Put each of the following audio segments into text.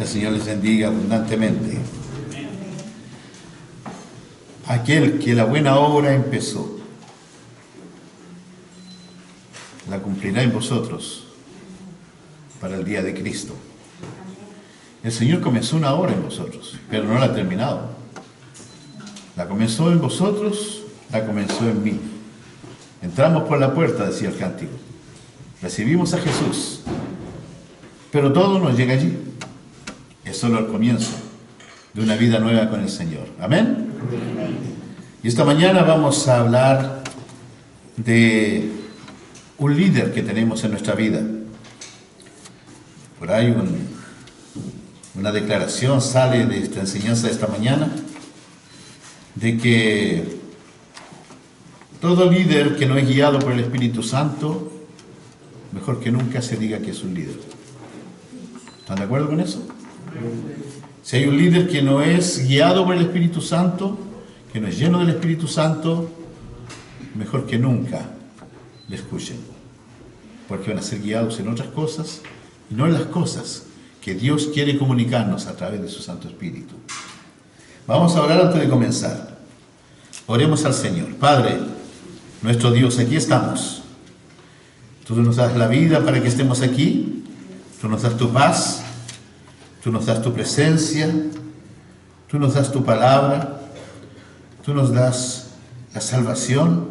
Que el Señor les bendiga abundantemente. Aquel que la buena obra empezó, la cumplirá en vosotros para el día de Cristo. El Señor comenzó una obra en vosotros, pero no la ha terminado. La comenzó en vosotros, la comenzó en mí. Entramos por la puerta, decía el cántico. Recibimos a Jesús, pero todo nos llega allí. Es solo el comienzo de una vida nueva con el Señor. ¿Amén? Y esta mañana vamos a hablar de un líder que tenemos en nuestra vida. Por ahí una declaración sale de esta enseñanza de esta mañana, de que todo líder que no es guiado por el Espíritu Santo, mejor que nunca se diga que es un líder. ¿Están de acuerdo con eso? Si hay un líder que no es guiado por el Espíritu Santo, que no es lleno del Espíritu Santo, mejor que nunca le escuchen, porque van a ser guiados en otras cosas y no en las cosas que Dios quiere comunicarnos a través de su Santo Espíritu. Vamos a orar antes de comenzar. Oremos al Señor. Padre, nuestro Dios, aquí estamos. Tú nos das la vida para que estemos aquí. Tú nos das tu paz. Tú nos das tu presencia. Tú nos das tu palabra. Tú nos das la salvación.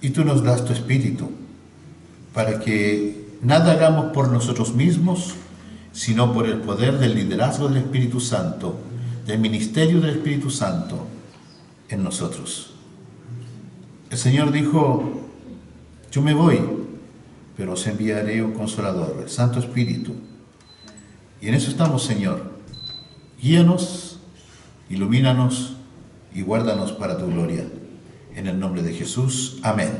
Y tú nos das tu Espíritu, para que nada hagamos por nosotros mismos, sino por el poder del liderazgo del Espíritu Santo, del ministerio del Espíritu Santo en nosotros. El Señor dijo: yo me voy, pero os enviaré un Consolador, el Santo Espíritu. Y en eso estamos, Señor. Guíanos, ilumínanos y guárdanos para tu gloria. En el nombre de Jesús. Amén.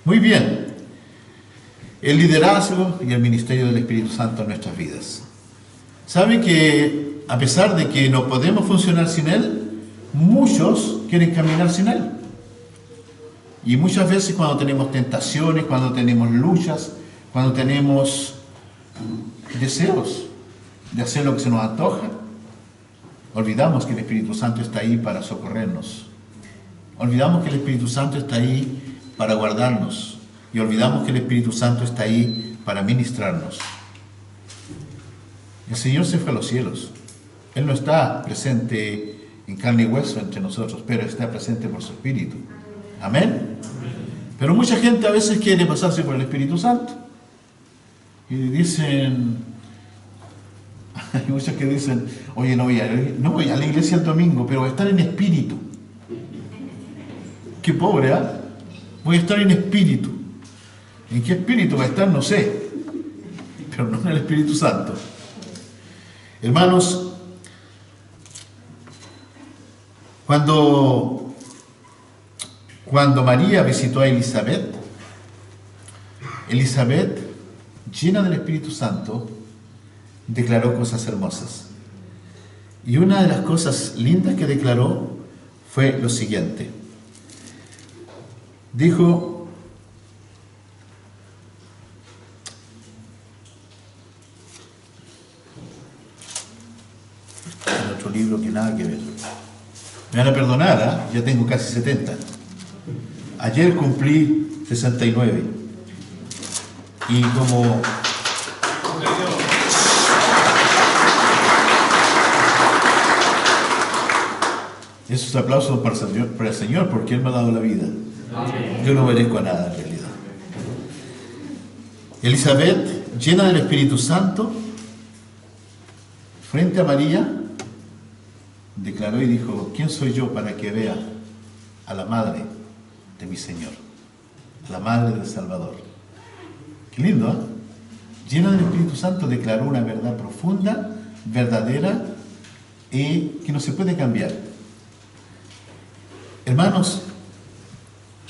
Muy bien. El liderazgo y el ministerio del Espíritu Santo en nuestras vidas. ¿Sabe que a pesar de que no podemos funcionar sin Él, muchos quieren caminar sin Él? Y muchas veces cuando tenemos tentaciones, cuando tenemos luchas, cuando tenemos deseos de hacer lo que se nos antoja, olvidamos que el Espíritu Santo está ahí para socorrernos. Olvidamos que el Espíritu Santo está ahí para guardarnos. Y olvidamos que el Espíritu Santo está ahí para ministrarnos. El Señor se fue a los cielos. Él no está presente en carne y hueso entre nosotros, pero está presente por su Espíritu. Amén. Pero mucha gente a veces quiere pasarse por el Espíritu Santo. Y dicen, hay muchos que dicen: oye, no voy a la iglesia el domingo, pero voy a estar en espíritu. Qué pobre, ¿eh? Voy a estar en espíritu. ¿En qué espíritu va a estar? No sé. Pero no en el Espíritu Santo. Hermanos, cuando María visitó a Elizabeth, llena del Espíritu Santo, declaró cosas hermosas. Y una de las cosas lindas que declaró fue lo siguiente. Dijo: en otro libro que nada que ver. Me van a perdonar, ya tengo casi 70. Ayer cumplí 69. Y como... esos aplausos para el Señor, porque Él me ha dado la vida. Yo no merezco nada en realidad. Elizabeth, llena del Espíritu Santo, frente a María, declaró y dijo: ¿quién soy yo para que vea a la madre de mi Señor, a la madre del Salvador? Qué lindo, ¿eh? Llena del Espíritu Santo, declaró una verdad profunda, verdadera, y que no se puede cambiar. Hermanos,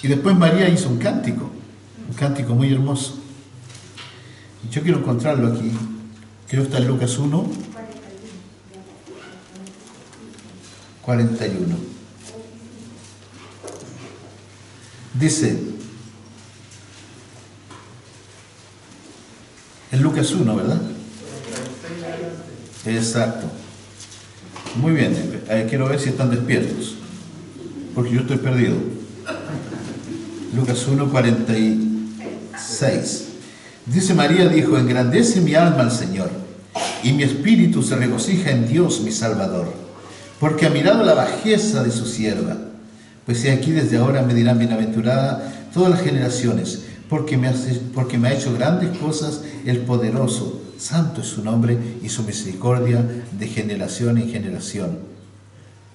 y después María hizo un cántico muy hermoso. Y yo quiero encontrarlo aquí. Creo que está en Lucas 1, 41. Dice, en Lucas 1, ¿verdad? Exacto. Muy bien, quiero ver si están despiertos, porque yo estoy perdido. Lucas 1:46. Dice: María dijo: engrandece mi alma al Señor, y mi espíritu se regocija en Dios mi Salvador, porque ha mirado la bajeza de su sierva. Pues he aquí desde ahora me dirán bienaventurada todas las generaciones, porque me ha hecho grandes cosas el poderoso. Santo es su nombre y su misericordia de generación en generación.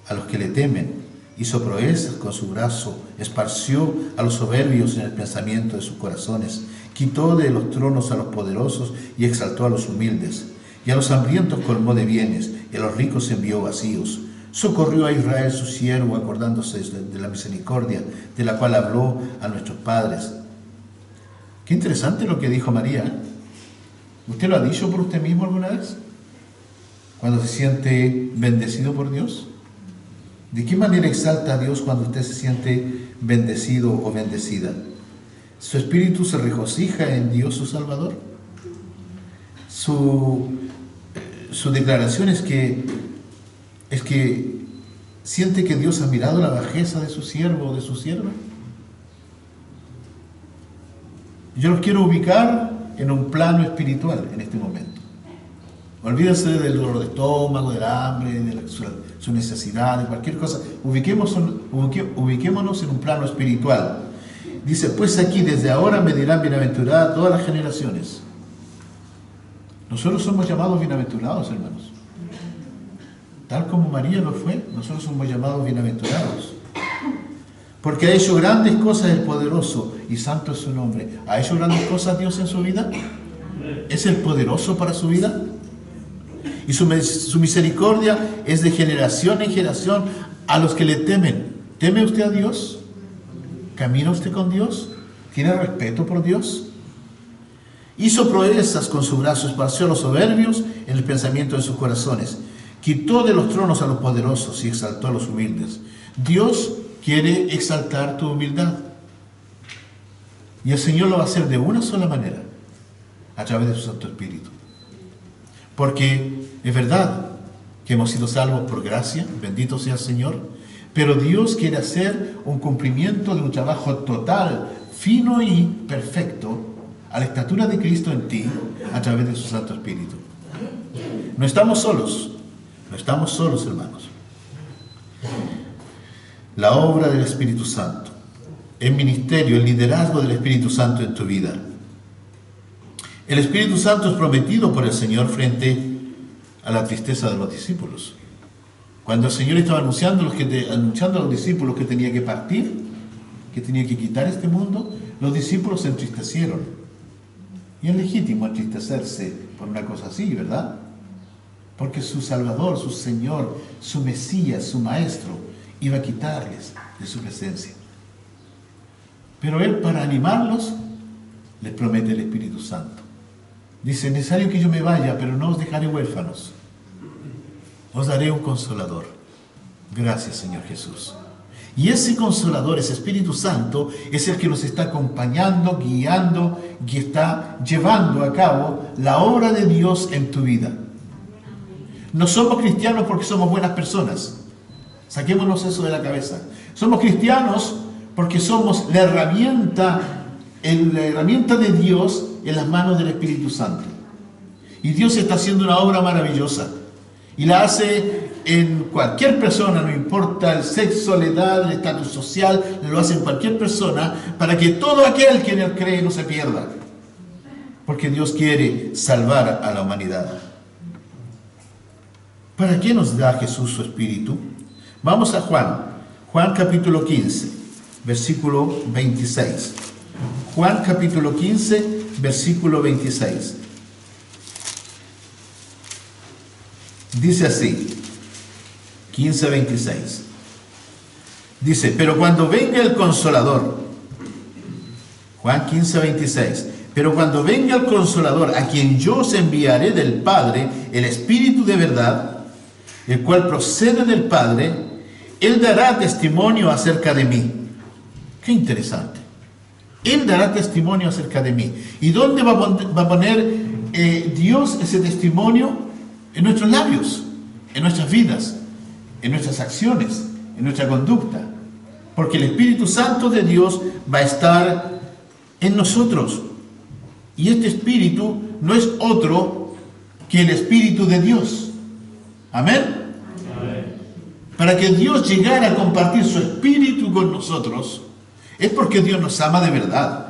A los que le temen, hizo proezas con su brazo, esparció a los soberbios en el pensamiento de sus corazones, quitó de los tronos a los poderosos y exaltó a los humildes. Y a los hambrientos colmó de bienes, y a los ricos envió vacíos. Socorrió a Israel su siervo, acordándose de la misericordia de la cual habló a nuestros padres. Qué interesante lo que dijo María. ¿Usted lo ha dicho por usted mismo alguna vez? Cuando se siente bendecido por Dios. ¿De qué manera exalta a Dios cuando usted se siente bendecido o bendecida? ¿Su espíritu se regocija en Dios su Salvador? Su declaración es que siente que Dios ha mirado la bajeza de su siervo o de su sierva. Yo los quiero ubicar en un plano espiritual en este momento. Olvídense del dolor de estómago, del hambre, de su necesidad, de cualquier cosa. Ubiquémonos en un plano espiritual. Dice: pues aquí desde ahora me dirán bienaventurada todas las generaciones. Nosotros somos llamados bienaventurados, hermanos. Tal como María lo fue, nosotros somos llamados bienaventurados. Porque ha hecho grandes cosas el poderoso, y santo es su nombre. ¿Ha hecho grandes cosas Dios en su vida? ¿Es el poderoso para su vida? Y su misericordia es de generación en generación a los que le temen. ¿Teme usted a Dios? ¿Camina usted con Dios? ¿Tiene respeto por Dios? Hizo proezas con su brazo, esparció a los soberbios en el pensamiento de sus corazones. Quitó de los tronos a los poderosos y exaltó a los humildes. Dios quiere exaltar tu humildad. Y el Señor lo va a hacer de una sola manera, a través de su Santo Espíritu. Porque es verdad que hemos sido salvos por gracia, bendito sea el Señor, pero Dios quiere hacer un cumplimiento de un trabajo total, fino y perfecto, a la estatura de Cristo en ti, a través de su Santo Espíritu. No estamos solos, hermanos. La obra del Espíritu Santo, el ministerio, el liderazgo del Espíritu Santo en tu vida. El Espíritu Santo es prometido por el Señor frente a la tristeza de los discípulos. Cuando el Señor estaba anunciando a los discípulos que tenía que partir, que tenía que quitar este mundo, los discípulos se entristecieron. Y es legítimo entristecerse por una cosa así, ¿verdad? Porque su Salvador, su Señor, su Mesías, su Maestro, iba a quitarles de su presencia. Pero Él, para animarlos, les promete el Espíritu Santo. Dice: es necesario que yo me vaya, pero no os dejaré huérfanos. Os daré un consolador. Gracias, Señor Jesús. Y ese consolador, ese Espíritu Santo, es el que nos está acompañando, guiando, y está llevando a cabo la obra de Dios en tu vida. No somos cristianos porque somos buenas personas. Saquémonos eso de la cabeza. Somos cristianos porque somos la herramienta de Dios en las manos del Espíritu Santo. Y Dios está haciendo una obra maravillosa. Y la hace en cualquier persona, no importa el sexo, la edad, el estatus social, lo hace en cualquier persona, para que todo aquel que en Él cree no se pierda. Porque Dios quiere salvar a la humanidad. ¿Para qué nos da Jesús su Espíritu? Vamos a Juan capítulo 15, versículo 26. Juan capítulo 15, versículo 26. Dice así, 15:26. Dice: pero cuando venga el Consolador, Juan 15:26, pero cuando venga el Consolador, a quien yo os enviaré del Padre, el Espíritu de verdad, el cual procede del Padre, Él dará testimonio acerca de mí. Qué interesante. Él dará testimonio acerca de mí. ¿Y dónde va a poner Dios ese testimonio? en nuestros labios, en nuestras vidas, en nuestras acciones, en nuestra conducta. Porque el Espíritu Santo de Dios va a estar en nosotros. Y este Espíritu no es otro que el Espíritu de Dios. Amén. Para que Dios llegara a compartir su Espíritu con nosotros, es porque Dios nos ama de verdad.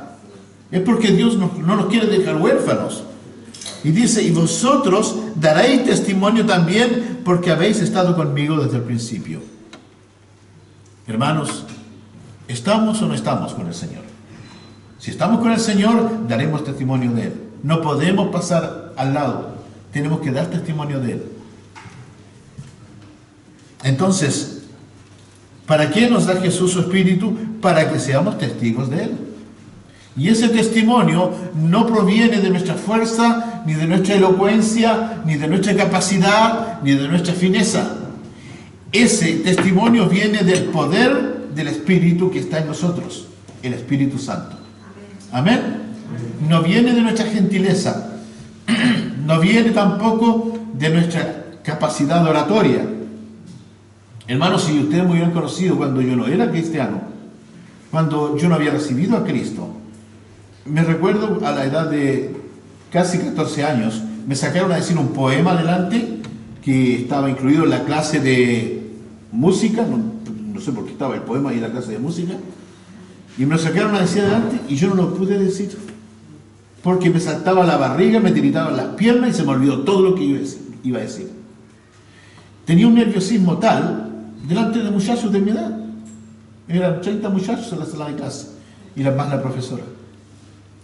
Es porque Dios no nos quiere dejar huérfanos. Y dice, y vosotros daréis testimonio también porque habéis estado conmigo desde el principio. Hermanos, ¿estamos o no estamos con el Señor? Si estamos con el Señor, daremos testimonio de Él. No podemos pasar al lado. Tenemos que dar testimonio de Él. Entonces, ¿para qué nos da Jesús su Espíritu? Para que seamos testigos de Él. Y ese testimonio no proviene de nuestra fuerza, ni de nuestra elocuencia, ni de nuestra capacidad, ni de nuestra fineza. Ese testimonio viene del poder del Espíritu que está en nosotros, el Espíritu Santo. Amén. No viene de nuestra gentileza, no viene tampoco de nuestra capacidad oratoria. Hermanos, si ustedes me hubieran conocido cuando yo no era cristiano, cuando yo no había recibido a Cristo, me recuerdo a la edad de casi 14 años, me sacaron a decir un poema adelante que estaba incluido en la clase de música, no sé por qué estaba el poema ahí en la clase de música, y me lo sacaron a decir adelante y yo no lo pude decir, porque me saltaba la barriga, me tiritaban las piernas y se me olvidó todo lo que yo iba a decir. Tenía un nerviosismo tal delante de muchachos de mi edad. Eran 30 muchachos en la sala de clase y más la profesora.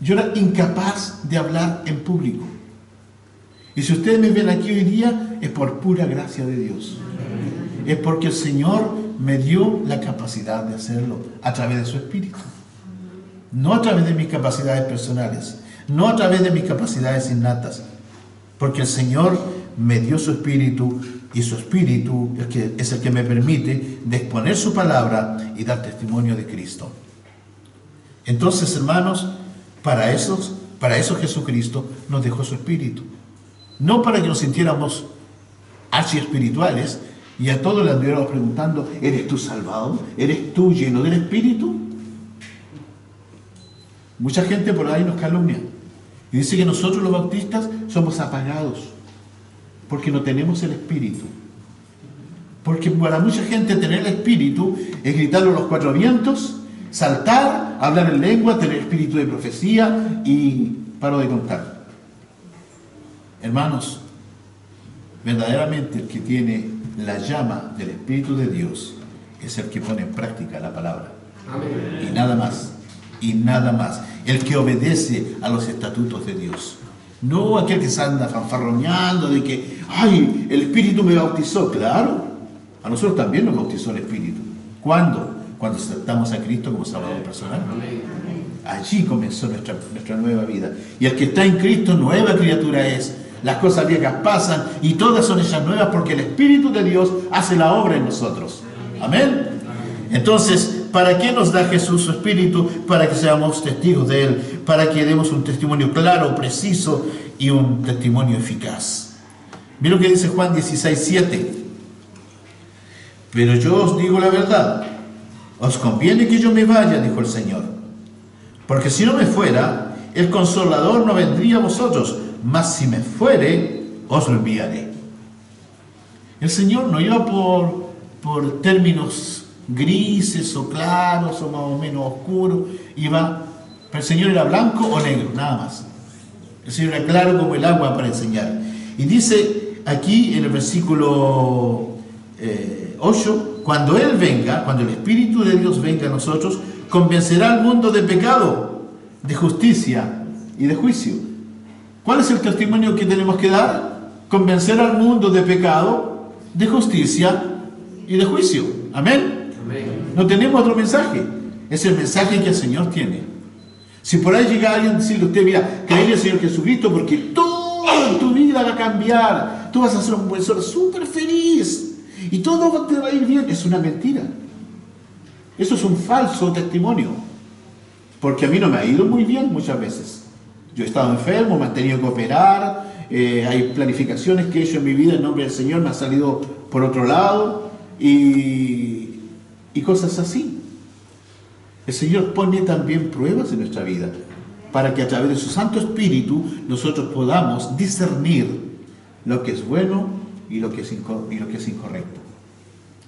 Yo era incapaz de hablar en público. Y si ustedes me ven aquí hoy día, es por pura gracia de Dios. Es porque el Señor me dio la capacidad de hacerlo a través de su Espíritu. No a través de mis capacidades personales, no a través de mis capacidades innatas. Porque el Señor me dio su Espíritu y su Espíritu es el que me permite de exponer su palabra y dar testimonio de Cristo. Entonces, hermanos, para eso Jesucristo nos dejó su Espíritu. No para que nos sintiéramos archiespirituales y a todos le anduviéramos preguntando, ¿eres tú salvado? ¿Eres tú lleno del Espíritu? Mucha gente por ahí nos calumnia y dice que nosotros los bautistas somos apagados porque no tenemos el Espíritu. Porque para mucha gente tener el Espíritu es gritarlo a los cuatro vientos, saltar, hablar en lengua, tener espíritu de profecía y paro de contar. Hermanos, verdaderamente el que tiene la llama del Espíritu de Dios es el que pone en práctica la palabra. Amén. Y nada más, y nada más. El que obedece a los estatutos de Dios. No aquel que se anda fanfarroneando de que, ¡ay, el Espíritu me bautizó! Claro, a nosotros también nos bautizó el Espíritu. ¿Cuándo? Cuando aceptamos a Cristo como Salvador personal. Allí comenzó nuestra nueva vida. Y el que está en Cristo, nueva criatura es. Las cosas viejas pasan y todas son hechas nuevas porque el Espíritu de Dios hace la obra en nosotros. Amén. Entonces, ¿para qué nos da Jesús su Espíritu? Para que seamos testigos de Él, para que demos un testimonio claro, preciso y un testimonio eficaz. Mira lo que dice Juan 16:7. Pero yo os digo la verdad, os conviene que yo me vaya, dijo el Señor, porque si no me fuera, el Consolador no vendría a vosotros, mas si me fuere, os lo enviaré. El Señor no iba por términos grises o claros o más o menos oscuros, pero el Señor era blanco o negro, nada más. El Señor era claro como el agua para enseñar. Y dice aquí en el versículo 8, cuando Él venga, cuando el Espíritu de Dios venga a nosotros, convencerá al mundo de pecado, de justicia y de juicio. ¿Cuál es el testimonio que tenemos que dar? Convencer al mundo de pecado, de justicia y de juicio. Amén. Amén. No tenemos otro mensaje. Es el mensaje que el Señor tiene. Si por ahí llega alguien a decirle a usted, mira, cree en el Señor Jesucristo porque todo en tu vida va a cambiar. Tú vas a ser un buen ser súper feliz y todo te va a ir bien. Es una mentira. Eso es un falso testimonio. Porque a mí no me ha ido muy bien muchas veces. Yo he estado enfermo, me han tenido que operar, hay planificaciones que he hecho en mi vida en nombre del Señor, me han salido por otro lado y cosas así. El Señor pone también pruebas en nuestra vida para que a través de su Santo Espíritu nosotros podamos discernir lo que es bueno y lo que es incorrecto.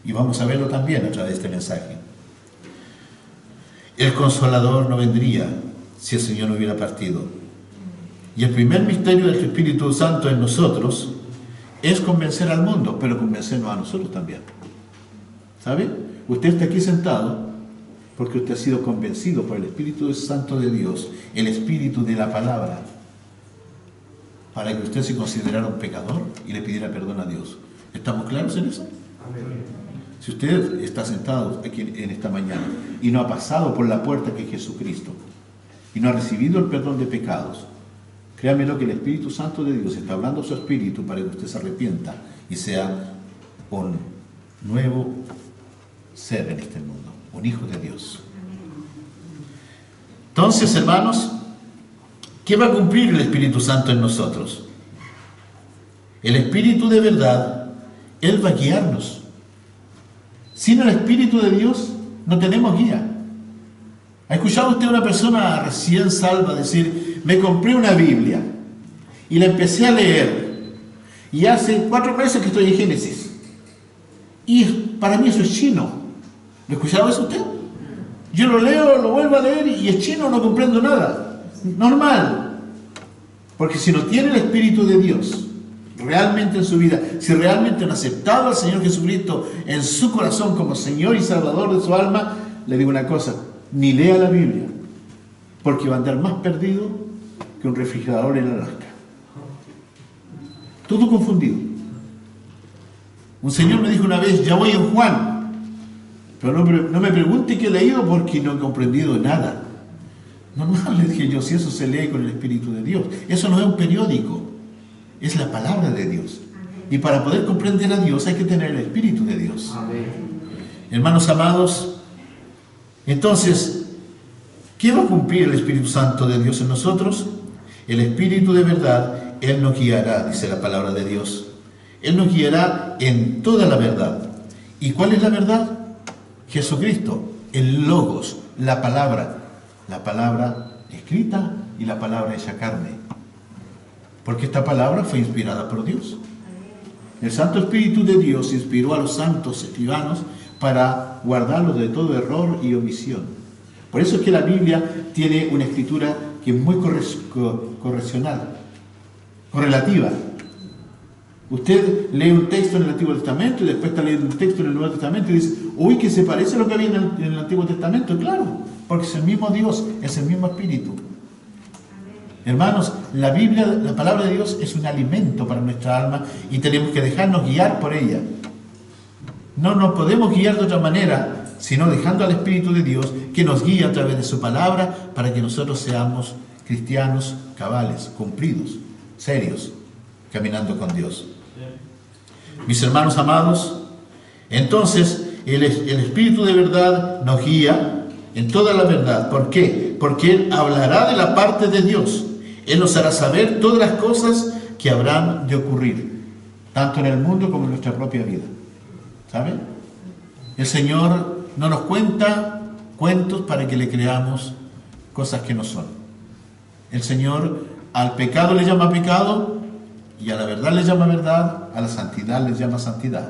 Y vamos a verlo también a través de este mensaje. El Consolador no vendría si el Señor no hubiera partido. Y el primer misterio del Espíritu Santo en nosotros es convencer al mundo, pero convencernos a nosotros también. ¿Sabe? Usted está aquí sentado porque usted ha sido convencido por el Espíritu Santo de Dios, el Espíritu de la Palabra, para que usted se considerara un pecador y le pidiera perdón a Dios. ¿Estamos claros en eso? Amén. Si usted está sentado aquí en esta mañana y no ha pasado por la puerta que es Jesucristo y no ha recibido el perdón de pecados, créamelo que el Espíritu Santo de Dios está hablando a su espíritu para que usted se arrepienta y sea un nuevo ser en este mundo, un hijo de Dios. Entonces, hermanos, ¿qué va a cumplir el Espíritu Santo en nosotros? El Espíritu de verdad, Él va a guiarnos. Sin el Espíritu de Dios no tenemos guía. ¿Ha escuchado usted a una persona recién salva decir, me compré una Biblia y la empecé a leer y hace 4 meses que estoy en Génesis y para mí eso es chino? ¿Lo ha escuchado eso usted? Yo lo leo, lo vuelvo a leer y es chino, no comprendo nada. Normal. Porque si no tiene el Espíritu de Dios realmente en su vida, si realmente han aceptado al Señor Jesucristo en su corazón como Señor y Salvador de su alma, le digo una cosa, ni lea la Biblia, porque va a andar más perdido que un refrigerador en Alaska. Todo confundido. Un señor me dijo una vez, ya voy en Juan, pero no me pregunte qué he leído porque no he comprendido nada. Normal, le dije yo, si eso se lee con el Espíritu de Dios. Eso no es un periódico, es la palabra de Dios. Y para poder comprender a Dios hay que tener el Espíritu de Dios. Amén. Hermanos amados, entonces, ¿qué va a cumplir el Espíritu Santo de Dios en nosotros? El Espíritu de verdad, Él nos guiará, dice la palabra de Dios. Él nos guiará en toda la verdad. ¿Y cuál es la verdad? Jesucristo, el Logos, la palabra escrita y la palabra hecha carne. Porque esta palabra fue inspirada por Dios. El Santo Espíritu de Dios inspiró a los santos escribanos para guardarlos de todo error y omisión. Por eso es que la Biblia tiene una escritura que es muy correlativa. Usted lee un texto en el Antiguo Testamento y después está leyendo un texto en el Nuevo Testamento y dice, uy, que se parece a lo que había en el Antiguo Testamento. Claro, porque es el mismo Dios, es el mismo Espíritu. Hermanos, la Biblia, la palabra de Dios es un alimento para nuestra alma y tenemos que dejarnos guiar por ella. No nos podemos guiar de otra manera, sino dejando al Espíritu de Dios que nos guíe a través de su palabra para que nosotros seamos cristianos cabales, cumplidos, serios, caminando con Dios. Mis hermanos amados, entonces el Espíritu de verdad nos guía en toda la verdad. ¿Por qué? Porque Él hablará de la parte de Dios. Él nos hará saber todas las cosas que habrán de ocurrir, tanto en el mundo como en nuestra propia vida. ¿Saben? El Señor no nos cuenta cuentos para que le creamos cosas que no son. El Señor al pecado le llama pecado y a la verdad le llama verdad, a la santidad le llama santidad.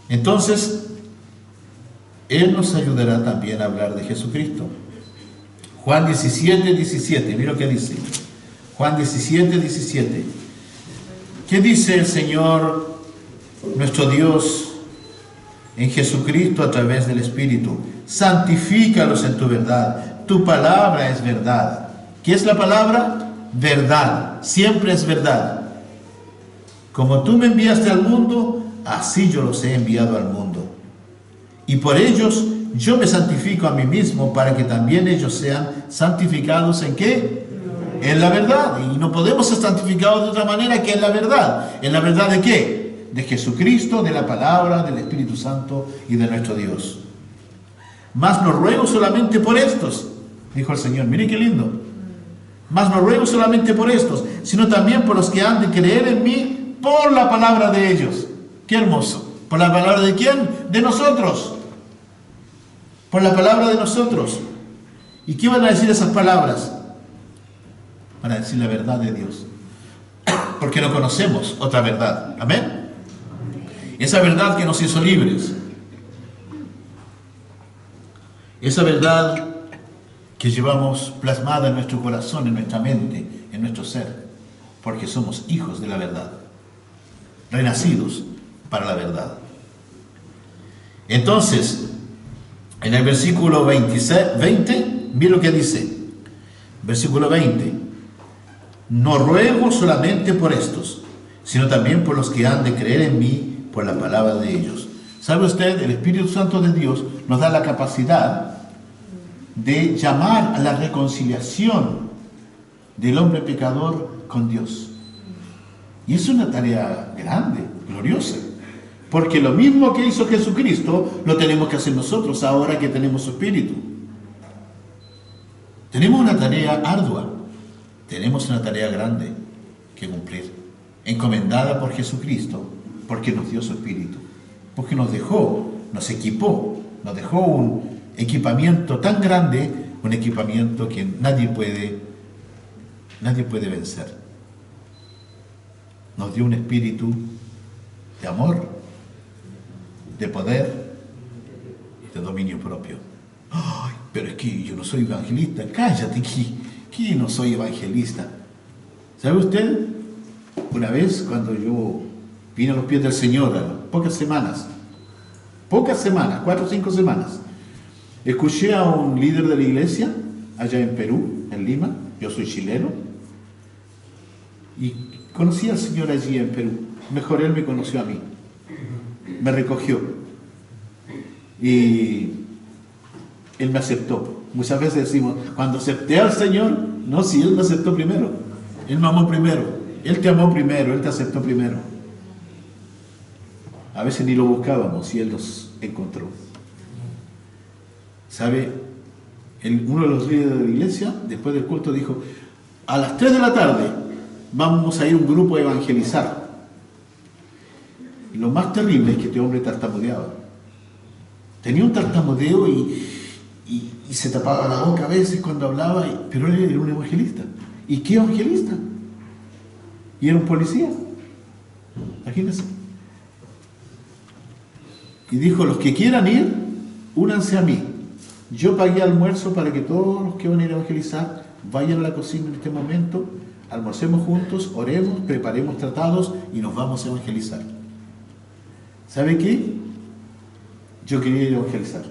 Entonces, Él nos ayudará también a hablar de Jesucristo. Juan 17, 17, mira lo que dice. Juan 17, 17. ¿Qué dice el Señor, nuestro Dios, en Jesucristo a través del Espíritu? Santifícalos en tu verdad. Tu palabra es verdad. ¿Qué es la palabra? Verdad. Siempre es verdad. Como tú me enviaste al mundo, así yo los he enviado al mundo. Y por ellos yo me santifico a mí mismo para que también ellos sean santificados ¿en qué? En la verdad. Y no podemos ser santificados de otra manera que en la verdad. ¿En la verdad de qué? De Jesucristo, de la palabra, del Espíritu Santo y de nuestro Dios. Mas no ruego solamente por estos, dijo el Señor. Mire qué lindo. Mas no ruego solamente por estos, sino también por los que han de creer en mí por la palabra de ellos. ¡Qué hermoso! ¿Por la palabra de quién? De nosotros. Por la palabra de nosotros. ¿Y qué van a decir esas palabras? Van a decir la verdad de Dios. Porque no conocemos otra verdad. ¿Amén? Esa verdad que nos hizo libres. Esa verdad que llevamos plasmada en nuestro corazón, en nuestra mente, en nuestro ser. Porque somos hijos de la verdad. Renacidos para la verdad. Entonces, en el versículo 20, mira lo que dice. Versículo 20. No ruego solamente por estos, sino también por los que han de creer en mí por la palabra de ellos. ¿Sabe usted? El Espíritu Santo de Dios nos da la capacidad de llamar a la reconciliación del hombre pecador con Dios. Y es una tarea grande, gloriosa. Porque lo mismo que hizo Jesucristo, lo tenemos que hacer nosotros ahora que tenemos su Espíritu. Tenemos una tarea ardua, tenemos una tarea grande que cumplir, encomendada por Jesucristo, porque nos dio su Espíritu, porque nos dejó, nos equipó, nos dejó un equipamiento tan grande, un equipamiento que nadie puede vencer. Nos dio un espíritu de amor, de poder y de dominio propio. ¡Ay, pero es que yo no soy evangelista! ¡Cállate! ¿Qué no soy evangelista? ¿Sabe usted? Una vez cuando yo vine a los pies del Señor, a pocas semanas, 4 o 5 semanas, escuché a un líder de la iglesia allá en Perú, en Lima. Yo soy chileno y conocí al Señor allí en Perú. Mejor Él me conoció a mí, me recogió y Él me aceptó. Muchas veces decimos, cuando acepté al Señor, no, si Él me aceptó primero, Él me amó primero, Él te amó primero, Él te aceptó primero. A veces ni lo buscábamos y Él nos encontró. ¿Sabe? Uno de los líderes de la iglesia, después del culto, dijo, a las 3 de la tarde vamos a ir un grupo a evangelizar. Y lo más terrible es que este hombre tartamudeaba. Tenía un tartamudeo y se tapaba la boca a veces cuando hablaba, pero él era un evangelista. ¿Y qué evangelista? Y era un policía. Imagínense. Y dijo, los que quieran ir, únanse a mí. Yo pagué almuerzo para que todos los que van a ir a evangelizar vayan a la cocina en este momento, almorcemos juntos, oremos, preparemos tratados y nos vamos a evangelizar. ¿Sabe qué? Yo quería ir a evangelizar.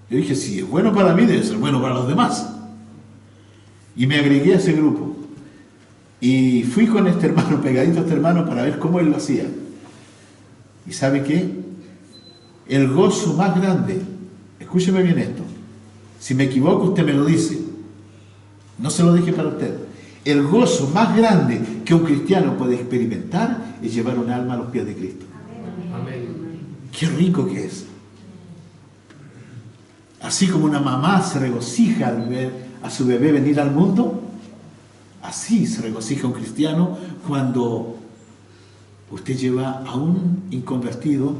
Yo dije, si es bueno para mí, debe ser bueno para los demás. Y me agregué a ese grupo. Y fui con este hermano, pegadito a este hermano, para ver cómo él lo hacía. ¿Y sabe qué? El gozo más grande, escúcheme bien esto, si me equivoco usted me lo dice, no se lo deje para usted. El gozo más grande que un cristiano puede experimentar es llevar un alma a los pies de Cristo. Amén. Qué rico que es. Así como una mamá se regocija al ver a su bebé venir al mundo, así se regocija un cristiano cuando usted lleva a un inconvertido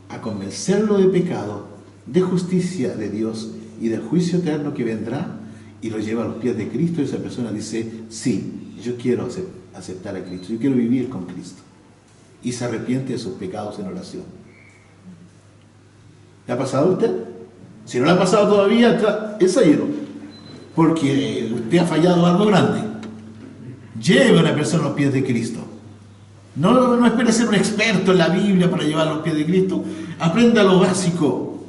a convencerlo de pecado, de justicia de Dios y del juicio eterno que vendrá, y lo lleva a los pies de Cristo, y esa persona dice, sí, yo quiero aceptar a Cristo, yo quiero vivir con Cristo, y se arrepiente de sus pecados en oración. ¿Le ha pasado a usted? Si no le ha pasado todavía, es ayer, porque usted ha fallado algo grande. Lleve a una persona a los pies de Cristo. No espere ser un experto en la Biblia para llevar a los pies de Cristo. Aprenda lo básico,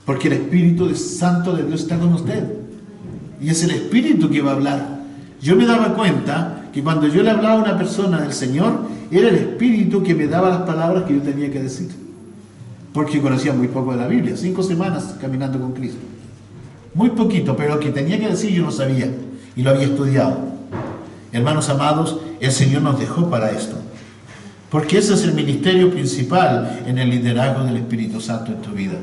porque el Espíritu Santo de Dios está con usted. Y es el Espíritu que va a hablar. Yo me daba cuenta que cuando yo le hablaba a una persona del Señor, era el Espíritu que me daba las palabras que yo tenía que decir. Porque conocía muy poco de la Biblia, 5 semanas caminando con Cristo. Muy poquito, pero lo que tenía que decir yo no sabía y lo había estudiado. Hermanos amados, el Señor nos dejó para esto. Porque ese es el ministerio principal en el liderazgo del Espíritu Santo en tu vida.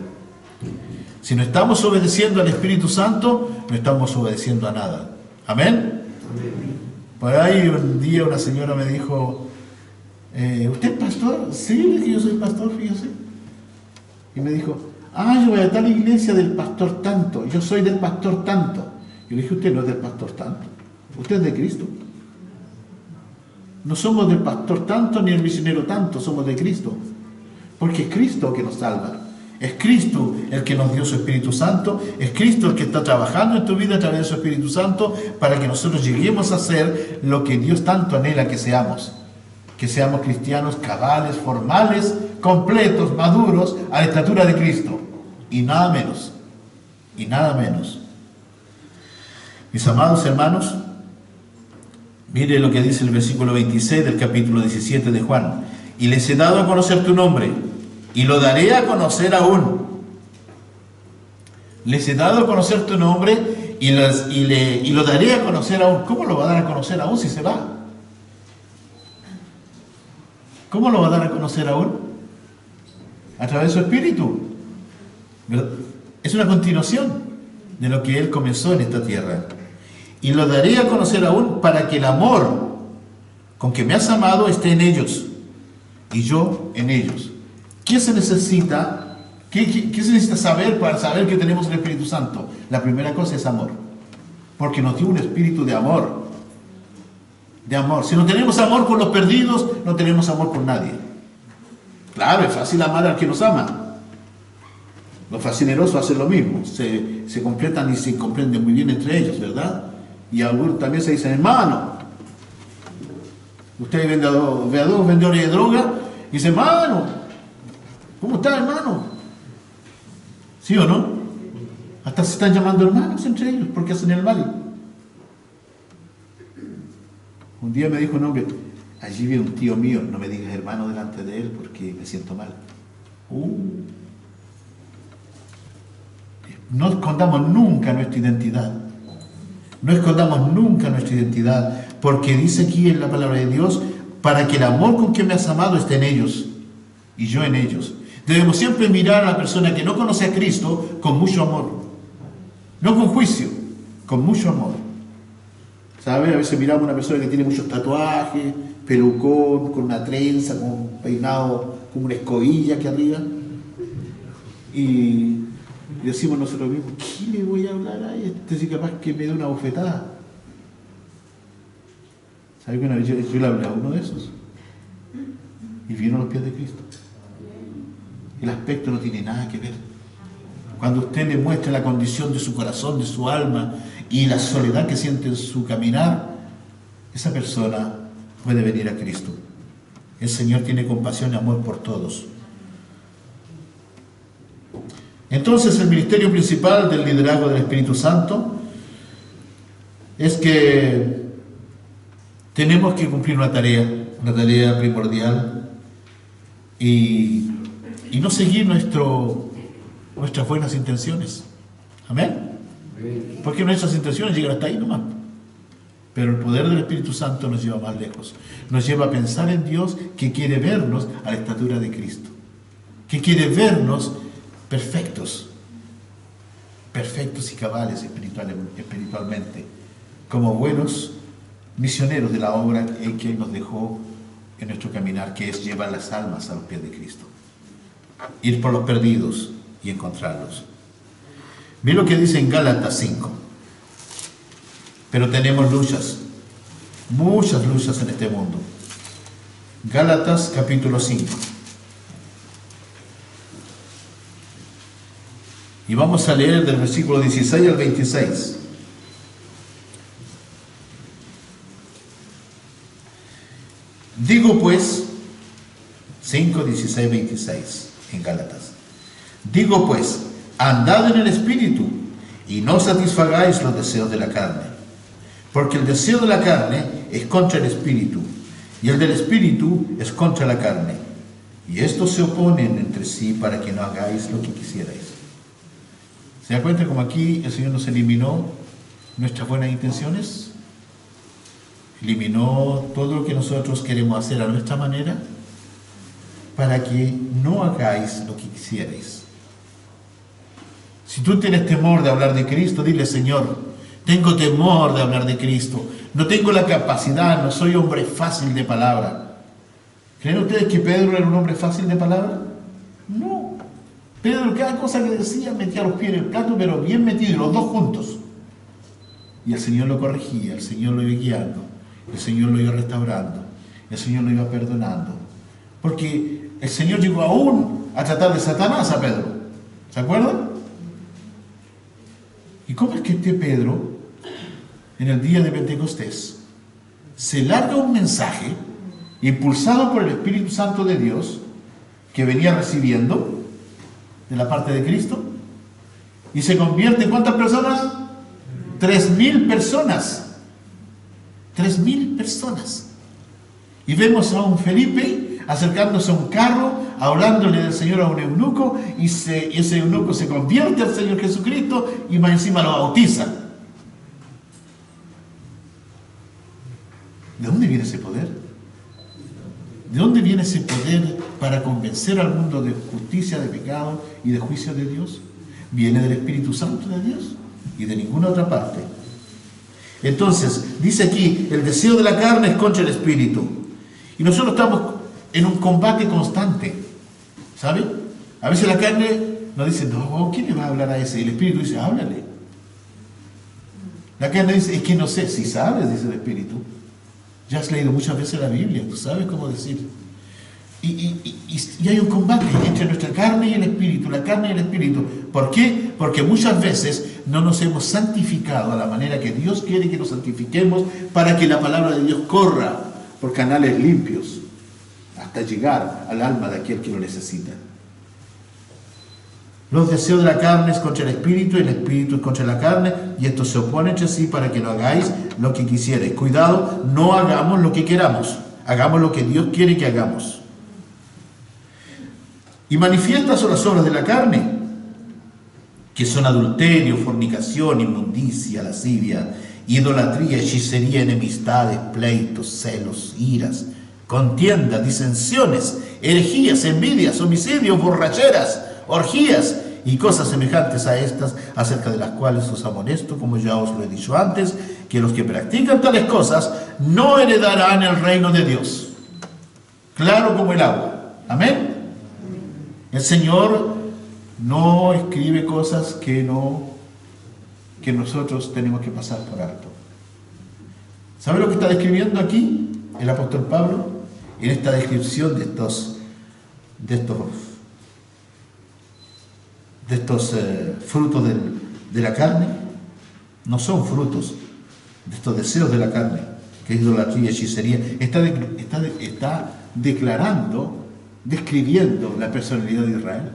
Si no estamos obedeciendo al Espíritu Santo, no estamos obedeciendo a nada. ¿Amén? Amén. Por ahí un día una señora me dijo, ¿usted es pastor? Sí, le dije, yo soy pastor, fíjese. Y me dijo, yo voy a tal iglesia del pastor tanto, yo soy del pastor tanto. Yo le dije, usted no es del pastor tanto, usted es de Cristo. No somos del pastor tanto ni el misionero tanto, somos de Cristo. Porque es Cristo que nos salva. Es Cristo el que nos dio su Espíritu Santo, es Cristo el que está trabajando en tu vida a través de su Espíritu Santo para que nosotros lleguemos a ser lo que Dios tanto anhela que seamos cristianos cabales, formales, completos, maduros, a la estatura de Cristo, y nada menos, y nada menos. Mis amados hermanos, mire lo que dice el versículo 26 del capítulo 17 de Juan: y les he dado a conocer tu nombre, y lo daré a conocer aún. Les he dado a conocer tu nombre y lo daré a conocer aún. ¿Cómo lo va a dar a conocer aún si se va? ¿Cómo lo va a dar a conocer aún? A través de su Espíritu. Es una continuación de lo que Él comenzó en esta tierra. Y lo daré a conocer aún para que el amor con que me has amado esté en ellos y yo en ellos. ¿Qué se necesita? ¿Qué se necesita saber para saber que tenemos el Espíritu Santo? La primera cosa es amor. Porque nos dio un espíritu de amor. De amor. Si no tenemos amor por los perdidos, no tenemos amor por nadie. Claro, es fácil amar al que nos ama. Los fascinerosos hacen lo mismo. Se completan y se comprenden muy bien entre ellos, ¿verdad? Y algunos también se dicen, hermano. Usted ve a dos vendedores de droga y dice, hermano, ¿cómo está, hermano? ¿Sí o no? Hasta se están llamando hermanos entre ellos porque hacen el mal. Un día me dijo un hombre, allí viene un tío mío, no me digas hermano delante de él porque me siento mal. No escondamos nunca nuestra identidad. No escondamos nunca nuestra identidad, porque dice aquí en la palabra de Dios, para que el amor con que me has amado esté en ellos y yo en ellos. Debemos siempre mirar a la persona que no conoce a Cristo con mucho amor. No con juicio, con mucho amor. ¿Sabe? A veces miramos a una persona que tiene muchos tatuajes, pelucón, con una trenza, con un peinado, con una escobilla aquí arriba. Y decimos nosotros mismos, ¿qué le voy a hablar a este si capaz que me dé una bofetada? ¿Sabe que una vez yo le hablé a uno de esos? Y vino a los pies de Cristo. El aspecto no tiene nada que ver. Cuando usted le muestra la condición de su corazón, de su alma y la soledad que siente en su caminar, esa persona puede venir a Cristo. El Señor tiene compasión y amor por todos. Entonces, el ministerio principal del liderazgo del Espíritu Santo es que tenemos que cumplir una tarea primordial y no seguir nuestras buenas intenciones. Amén. Porque nuestras intenciones llegan hasta ahí nomás. Pero el poder del Espíritu Santo nos lleva más lejos. Nos lleva a pensar en Dios que quiere vernos a la estatura de Cristo. Que quiere vernos perfectos y cabales espiritualmente, como buenos misioneros de la obra que Él nos dejó en nuestro caminar, que es llevar las almas a los pies de Cristo. Ir por los perdidos y encontrarlos. Mira lo que dice en Gálatas 5. Pero tenemos luchas, muchas luchas en este mundo. Gálatas capítulo 5. Y vamos a leer del versículo 16 al 26. Digo pues, 5, 16, 26 en Gálatas. Digo pues, andad en el Espíritu y no satisfagáis los deseos de la carne. Porque el deseo de la carne es contra el Espíritu y el del Espíritu es contra la carne. Y estos se oponen entre sí para que no hagáis lo que quisierais. ¿Se da cuenta como aquí el Señor nos eliminó nuestras buenas intenciones? Eliminó todo lo que nosotros queremos hacer a nuestra manera para que no hagáis lo que quisierais. Si tú tienes temor de hablar de Cristo, dile, Señor, Tengo temor de hablar de Cristo. No tengo la capacidad, no soy hombre fácil de palabra. ¿Creen ustedes que Pedro era un hombre fácil de palabra? No. Pedro, cada cosa que decía, metía los pies en el plato, pero bien metido, y los dos juntos. Y el Señor lo corregía, el Señor lo iba guiando, el Señor lo iba restaurando, el Señor lo iba perdonando. Porque el Señor llegó aún a tratar de Satanás a Pedro. ¿Se acuerdan? ¿Y cómo es que Pedro, en el día de Pentecostés, se larga un mensaje impulsado por el Espíritu Santo de Dios que venía recibiendo de la parte de Cristo y se convierte en ¿cuántas personas? 3.000 personas. 3.000 personas. Y vemos a un Felipe acercándose a un carro, hablándole del Señor a un eunuco, y ese eunuco se convierte al Señor Jesucristo y más encima lo bautiza. ¿De dónde viene ese poder? ¿De dónde viene ese poder para convencer al mundo de justicia, de pecado y de juicio de Dios? Viene del Espíritu Santo de Dios y de ninguna otra parte. Entonces, dice aquí, el deseo de la carne es contra el Espíritu. Y nosotros estamos en un combate constante, ¿sabe? A veces la carne nos dice, no, ¿quién le va a hablar a ese? Y el Espíritu dice, háblale. La carne dice, es que no sé, si sabes, dice el Espíritu. Ya has leído muchas veces la Biblia, tú sabes cómo decir. Y hay un combate entre nuestra carne y el Espíritu, la carne y el Espíritu. ¿Por qué? Porque muchas veces no nos hemos santificado a la manera que Dios quiere que nos santifiquemos para que la palabra de Dios corra por canales limpios hasta llegar al alma de aquel que lo necesita. Los deseos de la carne es contra el Espíritu y el Espíritu es contra la carne, y estos se oponen entre sí para que no hagáis lo que quisierais. Cuidado, no hagamos lo que queramos, hagamos lo que Dios quiere que hagamos. Y manifiestas son las obras de la carne, que son adulterio, fornicación, inmundicia, lascivia, idolatría, hechicería, enemistades, pleitos, celos, iras, contiendas, disensiones, herejías, envidias, homicidios, borracheras, orgías y cosas semejantes a estas, acerca de las cuales os amonesto, como ya os lo he dicho antes, que los que practican tales cosas no heredarán el reino de Dios. Claro como el agua. Amén. El Señor no escribe cosas que nosotros tenemos que pasar por alto. ¿Sabe lo que está describiendo aquí el apóstol Pablo? En esta descripción de estos frutos de la carne, no son frutos de estos deseos de la carne, que es idolatría y hechicería. Está describiendo la personalidad de Israel.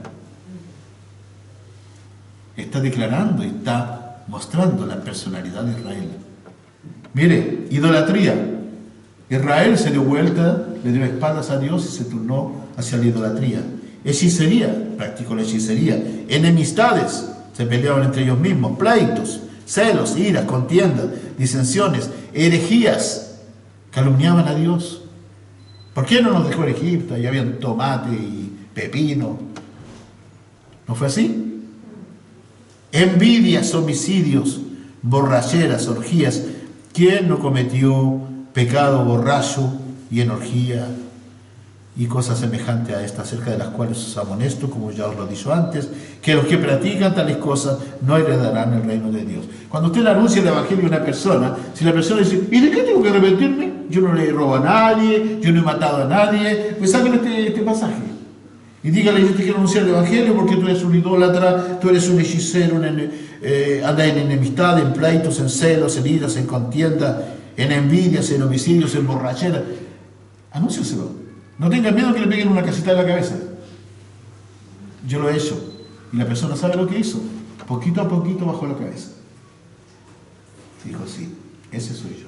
Está declarando y está mostrando la personalidad de Israel. Mire, idolatría. Israel se dio vuelta, le dio espaldas a Dios y se turnó hacia la idolatría. Hechicería, practicó la hechicería. Enemistades, se peleaban entre ellos mismos. Pleitos, celos, iras, contiendas, disensiones, herejías, calumniaban a Dios. ¿Por qué no nos dejó en Egipto? Allá habían tomate y pepino. ¿No fue así? Envidias, homicidios, borracheras, orgías. ¿Quién no cometió pecado borracho y en orgía y cosas semejantes a estas, acerca de las cuales os amonesto, como ya os lo he dicho antes, que los que practican tales cosas no heredarán el reino de Dios? Cuando usted le anuncia el evangelio a una persona, si la persona dice, ¿y de qué tengo que arrepentirme? Yo no le robo a nadie, yo no he matado a nadie, pues saquen este pasaje y dígale, yo te quiero anunciar el evangelio porque tú eres un idólatra, tú eres un hechicero, andas en enemistad, en pleitos, en celos, en iras, en contienda, en envidias, en homicidios, en borrachera. Anúnciaselo. No tengan miedo que le peguen una casita en la cabeza. Yo lo he hecho. Y la persona sabe lo que hizo. Poquito a poquito bajó la cabeza. Dijo, sí, ese soy yo.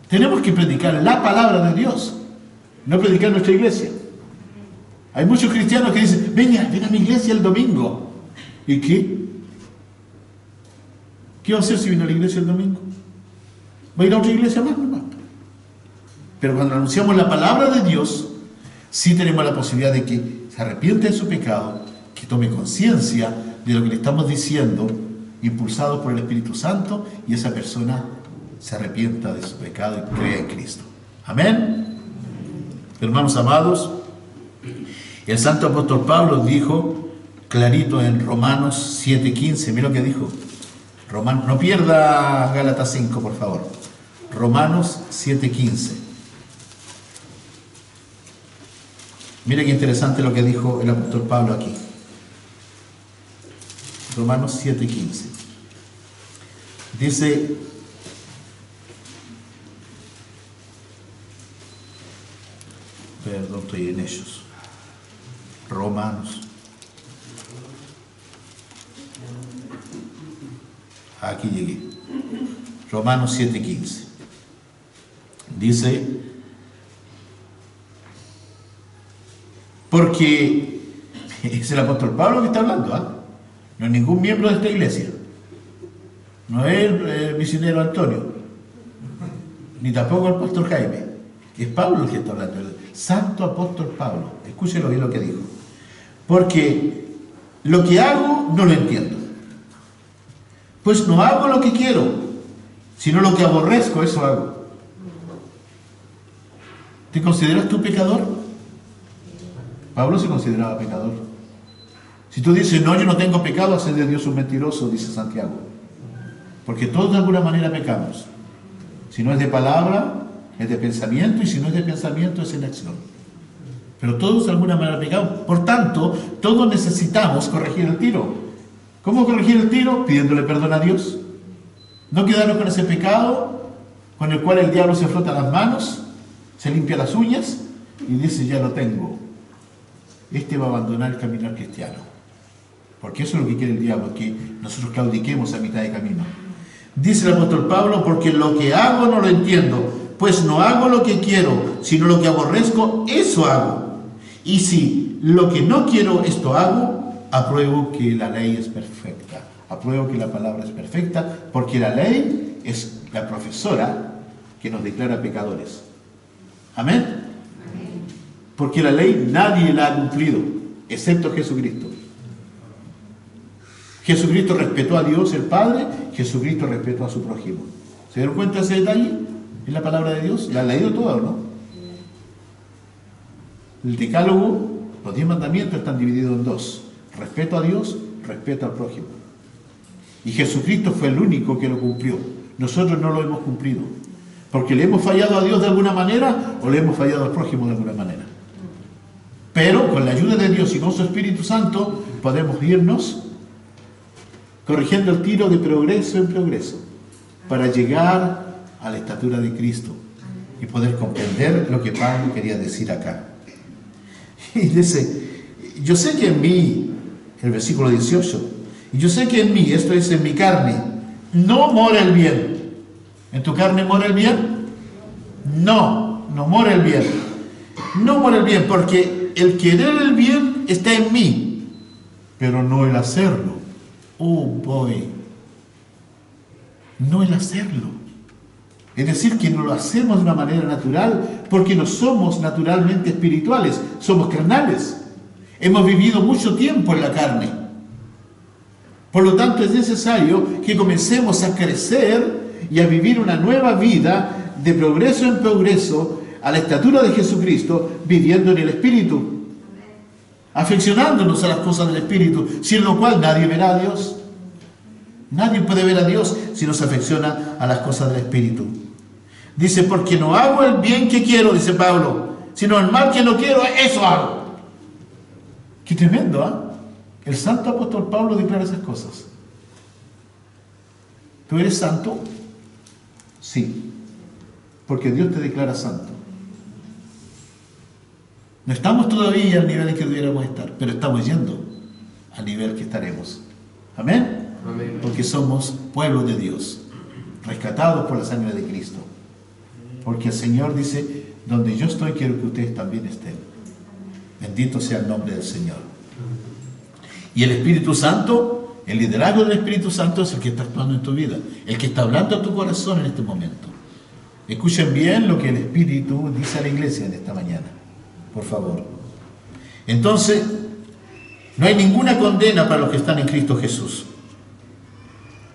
Tenemos que predicar la palabra de Dios, no predicar nuestra iglesia. Hay muchos cristianos que dicen, ven a mi iglesia el domingo. ¿Y qué? ¿Qué va a hacer si viene a la iglesia el domingo? ¿Va a ir a otra iglesia más? No. Pero cuando anunciamos la palabra de Dios, sí tenemos la posibilidad de que se arrepiente de su pecado, que tome conciencia de lo que le estamos diciendo impulsados por el Espíritu Santo, y esa persona se arrepienta de su pecado y crea en Cristo. Amén. Hermanos amados, el santo apóstol Pablo dijo clarito en Romanos 7:15, mira lo que dijo. No pierda Gálatas 5, por favor. Romanos 7:15. Mire qué interesante lo que dijo el apóstol Pablo aquí. Romanos 7:15. Dice: perdón, estoy en ellos. Romanos. Aquí llegué. Romanos 7:15. Dice: porque es el apóstol Pablo que está hablando, ¿ah? No es ningún miembro de esta iglesia. No es el misionero Antonio, ni tampoco el pastor Jaime. Es Pablo el que está hablando, el santo apóstol Pablo. Escúchelo bien lo que dijo. Porque lo que hago no lo entiendo. Pues no hago lo que quiero, sino lo que aborrezco, eso hago. ¿Te consideras tú pecador? Pablo se consideraba pecador. Si tú dices, no, yo no tengo pecado, haces de Dios un mentiroso, dice Santiago. Porque todos de alguna manera pecamos. Si no es de palabra, es de pensamiento, y si no es de pensamiento, es en acción. Pero todos de alguna manera pecamos. Por tanto, todos necesitamos corregir el tiro. ¿Cómo corregir el tiro? Pidiéndole perdón a Dios. No quedarnos con ese pecado con el cual el diablo se frota las manos, se limpia las uñas y dice, ya lo tengo. Este va a abandonar el caminar cristiano. Porque eso es lo que quiere el diablo, que nosotros claudiquemos a mitad de camino. Dice el apóstol Pablo, porque lo que hago no lo entiendo, pues no hago lo que quiero, sino lo que aborrezco, eso hago. Y si lo que no quiero, esto hago, apruebo que la ley es perfecta. Apruebo que la palabra es perfecta, porque la ley es la profesora que nos declara pecadores. Amén. Porque la ley nadie la ha cumplido, excepto Jesucristo. Jesucristo respetó a Dios el Padre, Jesucristo respetó a su prójimo. ¿Se dieron cuenta de ese detalle? ¿Es la palabra de Dios? ¿La han leído toda o no? El decálogo, los 10 mandamientos están divididos en dos. Respeto a Dios, respeto al prójimo. Y Jesucristo fue el único que lo cumplió. Nosotros no lo hemos cumplido. Porque le hemos fallado a Dios de alguna manera o le hemos fallado al prójimo de alguna manera. Pero con la ayuda de Dios y con su Espíritu Santo podemos irnos corrigiendo el tiro de progreso en progreso para llegar a la estatura de Cristo y poder comprender lo que Pablo quería decir acá. Y dice, yo sé que en mí, el versículo 18, y yo sé que en mí, esto es en mi carne, no mora el bien. ¿En tu carne mora el bien? No, no mora el bien. No mora el bien, porque el querer el bien está en mí, pero no el hacerlo. Oh boy, no el hacerlo. Es decir, que no lo hacemos de una manera natural, porque no somos naturalmente espirituales, somos carnales. Hemos vivido mucho tiempo en la carne. Por lo tanto, es necesario que comencemos a crecer y a vivir una nueva vida de progreso en progreso a la estatura de Jesucristo, viviendo en el Espíritu, afeccionándonos a las cosas del Espíritu, sin lo cual nadie verá a Dios. Nadie puede ver a Dios si no se afecciona a las cosas del Espíritu. Dice, porque no hago el bien que quiero, dice Pablo, sino el mal que no quiero, eso hago. Qué tremendo, ¿ah? El santo apóstol Pablo declara esas cosas. ¿Tú eres santo? Sí, porque Dios te declara santo. No estamos todavía al nivel en que debiéramos estar, pero estamos yendo al nivel que estaremos. ¿Amén? Amén. Porque somos pueblo de Dios, rescatados por la sangre de Cristo. Porque el Señor dice, donde yo estoy quiero que ustedes también estén. Bendito sea el nombre del Señor. Y el Espíritu Santo, el liderazgo del Espíritu Santo es el que está actuando en tu vida, el que está hablando a tu corazón en este momento. Escuchen bien lo que el Espíritu dice a la iglesia en esta mañana, por favor. Entonces, no hay ninguna condena para los que están en Cristo Jesús.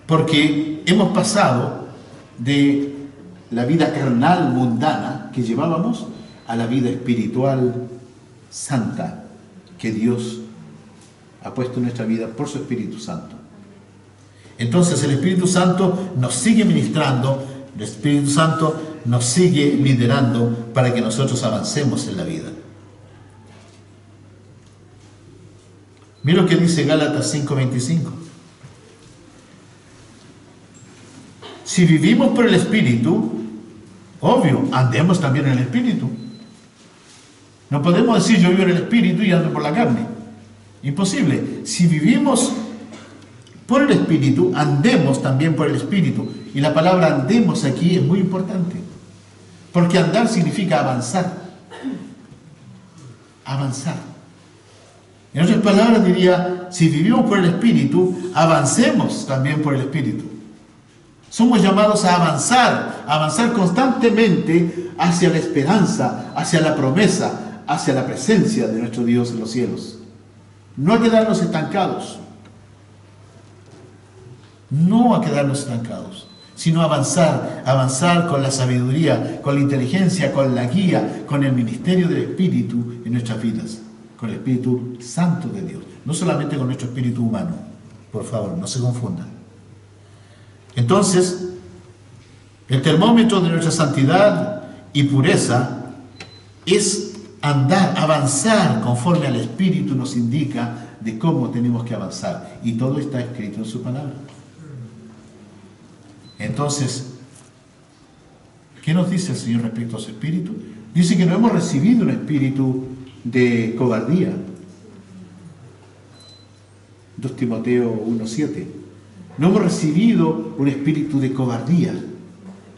Porque hemos pasado de la vida carnal, mundana, que llevábamos, a la vida espiritual, santa, que Dios ha puesto en nuestra vida por su Espíritu Santo. Entonces el Espíritu Santo nos sigue ministrando, el Espíritu Santo nos sigue liderando para que nosotros avancemos en la vida. Mira lo que dice Gálatas 5:25. Si vivimos por el Espíritu, obvio, andemos también en el Espíritu. No podemos decir yo vivo en el Espíritu y ando por la carne. Imposible. Si vivimos por el Espíritu, andemos también por el Espíritu. Y la palabra andemos aquí es muy importante. Porque andar significa avanzar. Avanzar. En otras palabras diría, si vivimos por el Espíritu, avancemos también por el Espíritu. Somos llamados a avanzar constantemente hacia la esperanza, hacia la promesa, hacia la presencia de nuestro Dios en los cielos. No a quedarnos estancados. No a quedarnos estancados, sino avanzar con la sabiduría, con la inteligencia, con la guía, con el ministerio del Espíritu en nuestras vidas, con el Espíritu Santo de Dios, no solamente con nuestro espíritu humano. Por favor, no se confundan. Entonces, el termómetro de nuestra santidad y pureza es avanzar conforme al Espíritu nos indica de cómo tenemos que avanzar. Y todo está escrito en su palabra. Entonces, ¿qué nos dice el Señor respecto a su espíritu? Dice que no hemos recibido un espíritu de cobardía. 2 Timoteo 1:7. No hemos recibido un espíritu de cobardía,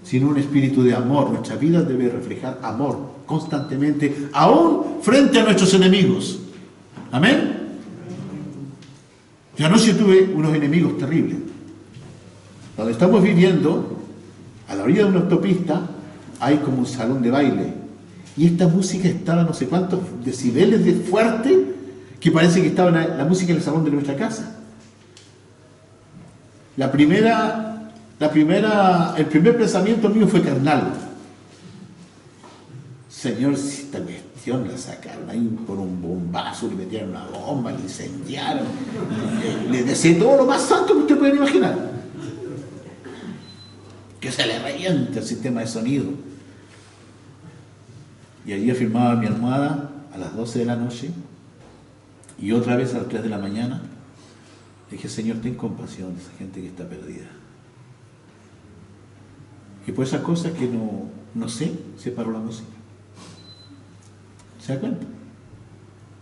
sino un espíritu de amor. Nuestra vida debe reflejar amor constantemente, aún frente a nuestros enemigos. Amén. Yo anoche tuve unos enemigos terribles. Donde estamos viviendo, a la orilla de una autopista, hay como un salón de baile. Y esta música estaba no sé cuántos decibeles de fuerte, que parece que estaba la música en el salón de nuestra casa. El primer pensamiento mío fue carnal. Señor, si esta cuestión la sacaron ahí por un bombazo, le metieron una bomba, le incendiaron, le deseé todo lo más santo que usted puede imaginar. Que se le reviente el sistema de sonido. Y allí afirmaba mi almohada a las 12 de la noche y otra vez a las 3 de la mañana. Dije, Señor, ten compasión de esa gente que está perdida. Y por esas cosas que no sé, se paró la música. ¿Se da cuenta?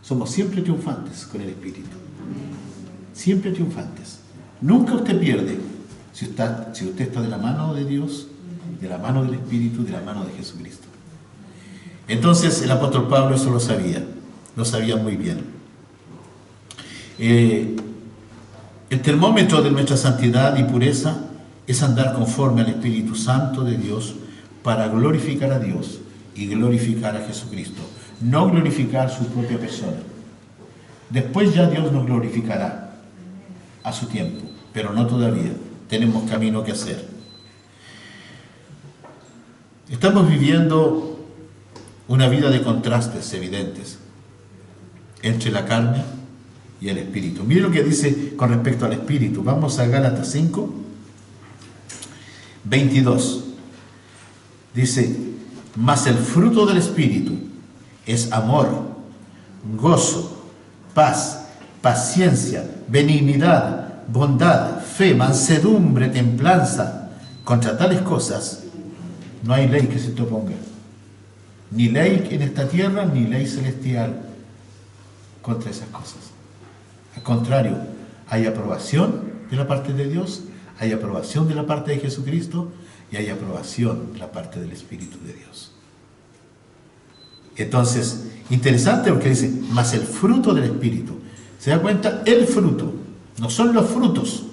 Somos siempre triunfantes con el Espíritu. Siempre triunfantes. Nunca usted pierde. Si usted está de la mano de Dios, de la mano del Espíritu, de la mano de Jesucristo. Entonces el apóstol Pablo eso lo sabía muy bien. El termómetro de nuestra santidad y pureza es andar conforme al Espíritu Santo de Dios para glorificar a Dios y glorificar a Jesucristo. No glorificar su propia persona. Después ya Dios nos glorificará a su tiempo, pero no todavía. Tenemos camino que hacer. Estamos viviendo una vida de contrastes evidentes entre la carne y el espíritu. Mire lo que dice con respecto al espíritu. Vamos a Gálatas 5, 22. Dice, mas el fruto del espíritu es amor, gozo, paz, paciencia, benignidad, bondad, fe, mansedumbre, templanza. Contra tales cosas no hay ley que se te oponga. Ni ley en esta tierra, ni ley celestial contra esas cosas. Al contrario, hay aprobación de la parte de Dios, hay aprobación de la parte de Jesucristo y hay aprobación de la parte del Espíritu de Dios. Entonces, interesante porque dice, más el fruto del Espíritu. ¿Se da cuenta? El fruto, no son los frutos.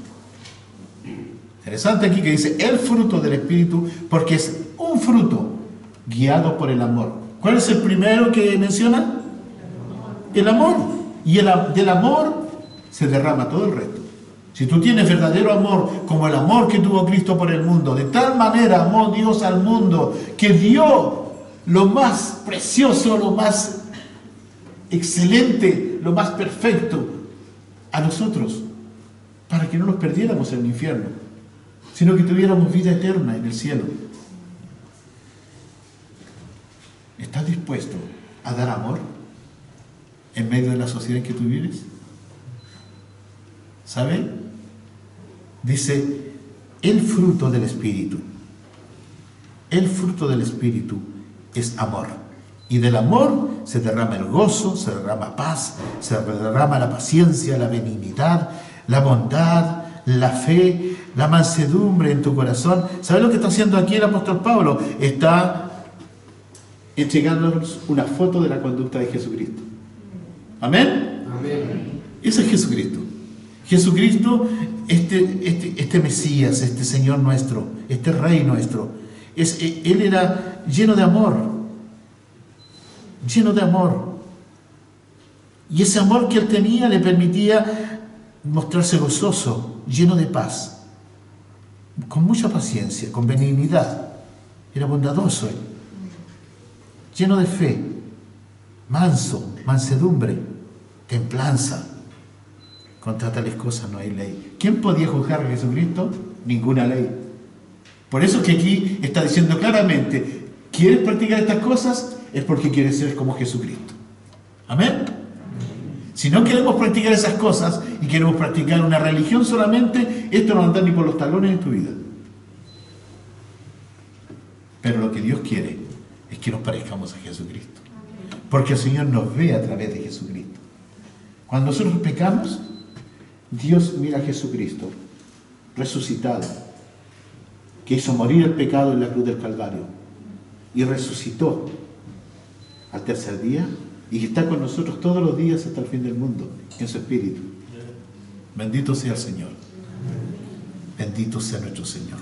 Interesante aquí que dice el fruto del Espíritu, porque es un fruto guiado por el amor. ¿Cuál es el primero que menciona? El amor. Y del amor se derrama todo el resto. Si tú tienes verdadero amor, como el amor que tuvo Cristo por el mundo, de tal manera amó Dios al mundo, que dio lo más precioso, lo más excelente, lo más perfecto a nosotros, para que no nos perdiéramos en el infierno, sino que tuviéramos vida eterna en el cielo. ¿Estás dispuesto a dar amor en medio de la sociedad en que tú vives? ¿Sabe? Dice, el fruto del Espíritu. El fruto del Espíritu es amor. Y del amor se derrama el gozo, se derrama paz, se derrama la paciencia, la benignidad, la bondad, la fe, la mansedumbre en tu corazón. ¿Sabes lo que está haciendo aquí el apóstol Pablo? Está entregándonos una foto de la conducta de Jesucristo. ¿Amén? Amén. Ese es Jesucristo. Jesucristo, este Mesías, este Señor nuestro, este Rey nuestro, Él era lleno de amor. Lleno de amor. Y ese amor que Él tenía le permitía mostrarse gozoso, lleno de paz, con mucha paciencia, con benignidad. Era bondadoso Él. Lleno de fe, manso, mansedumbre, templanza. Contra tales cosas no hay ley. ¿Quién podía juzgar a Jesucristo? Ninguna ley. Por eso es que aquí está diciendo claramente, ¿quieres practicar estas cosas? Es porque quieres ser como Jesucristo. ¿Amén? Si no queremos practicar esas cosas y queremos practicar una religión solamente, esto no anda ni por los talones en tu vida. Pero lo que Dios quiere es que nos parezcamos a Jesucristo. Porque el Señor nos ve a través de Jesucristo. Cuando nosotros pecamos, Dios mira a Jesucristo resucitado, que hizo morir el pecado en la cruz del Calvario y resucitó al tercer día y que está con nosotros todos los días hasta el fin del mundo en su espíritu. Bendito sea el Señor. Bendito sea nuestro Señor.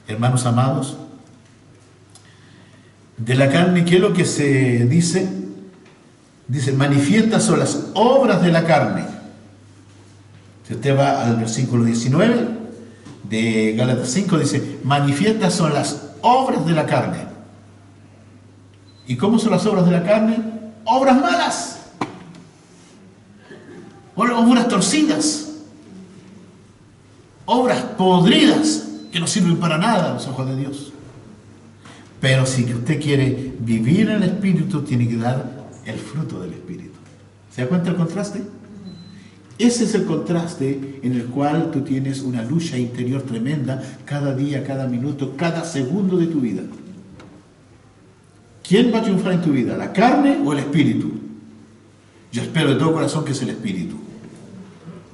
Hermanos amados, de la carne, ¿qué es lo que se dice? Dice, manifiestas son las obras de la carne. Si usted va al versículo 19 de Gálatas 5, dice, manifiestas son las obras de la carne. ¿Y cómo son las obras de la carne? Obras malas. Obras torcidas. Obras podridas que no sirven para nada a los ojos de Dios. Pero si usted quiere vivir en el Espíritu, tiene que dar el fruto del Espíritu. ¿Se da cuenta el contraste? Ese es el contraste en el cual tú tienes una lucha interior tremenda cada día, cada minuto, cada segundo de tu vida. ¿Quién va a triunfar en tu vida? ¿La carne o el Espíritu? Yo espero de todo corazón que es el Espíritu.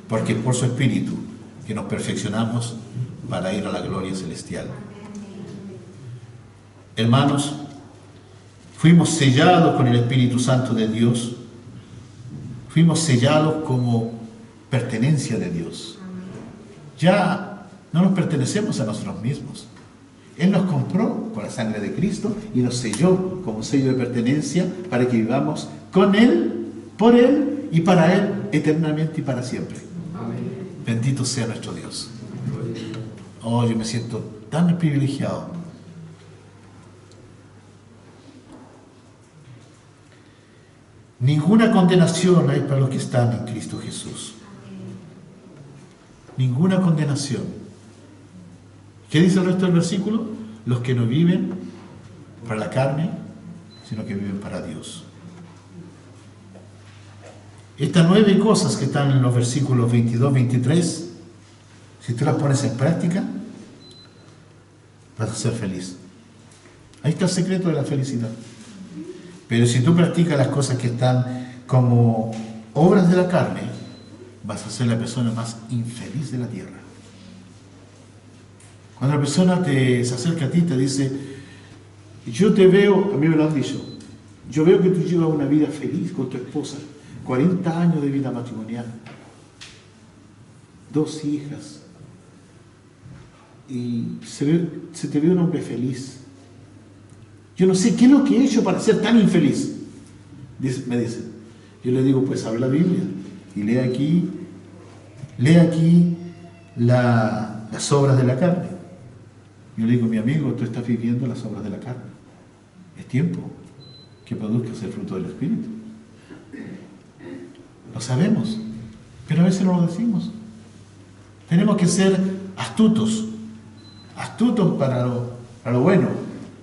Porque es por su Espíritu que nos perfeccionamos para ir a la gloria celestial. Hermanos, fuimos sellados con el Espíritu Santo de Dios. Fuimos sellados como pertenencia de Dios. Ya no nos pertenecemos a nosotros mismos. Él nos compró con la sangre de Cristo y nos selló como sello de pertenencia para que vivamos con Él, por Él y para Él eternamente y para siempre. Amén. Bendito sea nuestro Dios. Oh, yo me siento tan privilegiado. Ninguna condenación hay para los que están en Cristo Jesús. Ninguna condenación. ¿Qué dice el resto del versículo? Los que no viven para la carne, sino que viven para Dios. Estas 9 cosas que están en los versículos 22, 23, si tú las pones en práctica, vas a ser feliz. Ahí está el secreto de la felicidad. Pero si tú practicas las cosas que están como obras de la carne, vas a ser la persona más infeliz de la tierra. Cuando la persona se acerca a ti y te dice, yo te veo, a mí me lo han dicho, yo veo que tú llevas una vida feliz con tu esposa, 40 años de vida matrimonial, 2 hijas, y se te ve un hombre feliz. Yo no sé qué es lo que he hecho para ser tan infeliz. Me dice. Yo le digo, pues abre la Biblia y lee aquí Lee aquí las obras de la carne. Yo le digo, mi amigo, tú estás viviendo las obras de la carne. Es tiempo que produzcas el fruto del Espíritu. Lo sabemos, pero a veces no lo decimos. Tenemos que ser astutos para lo bueno,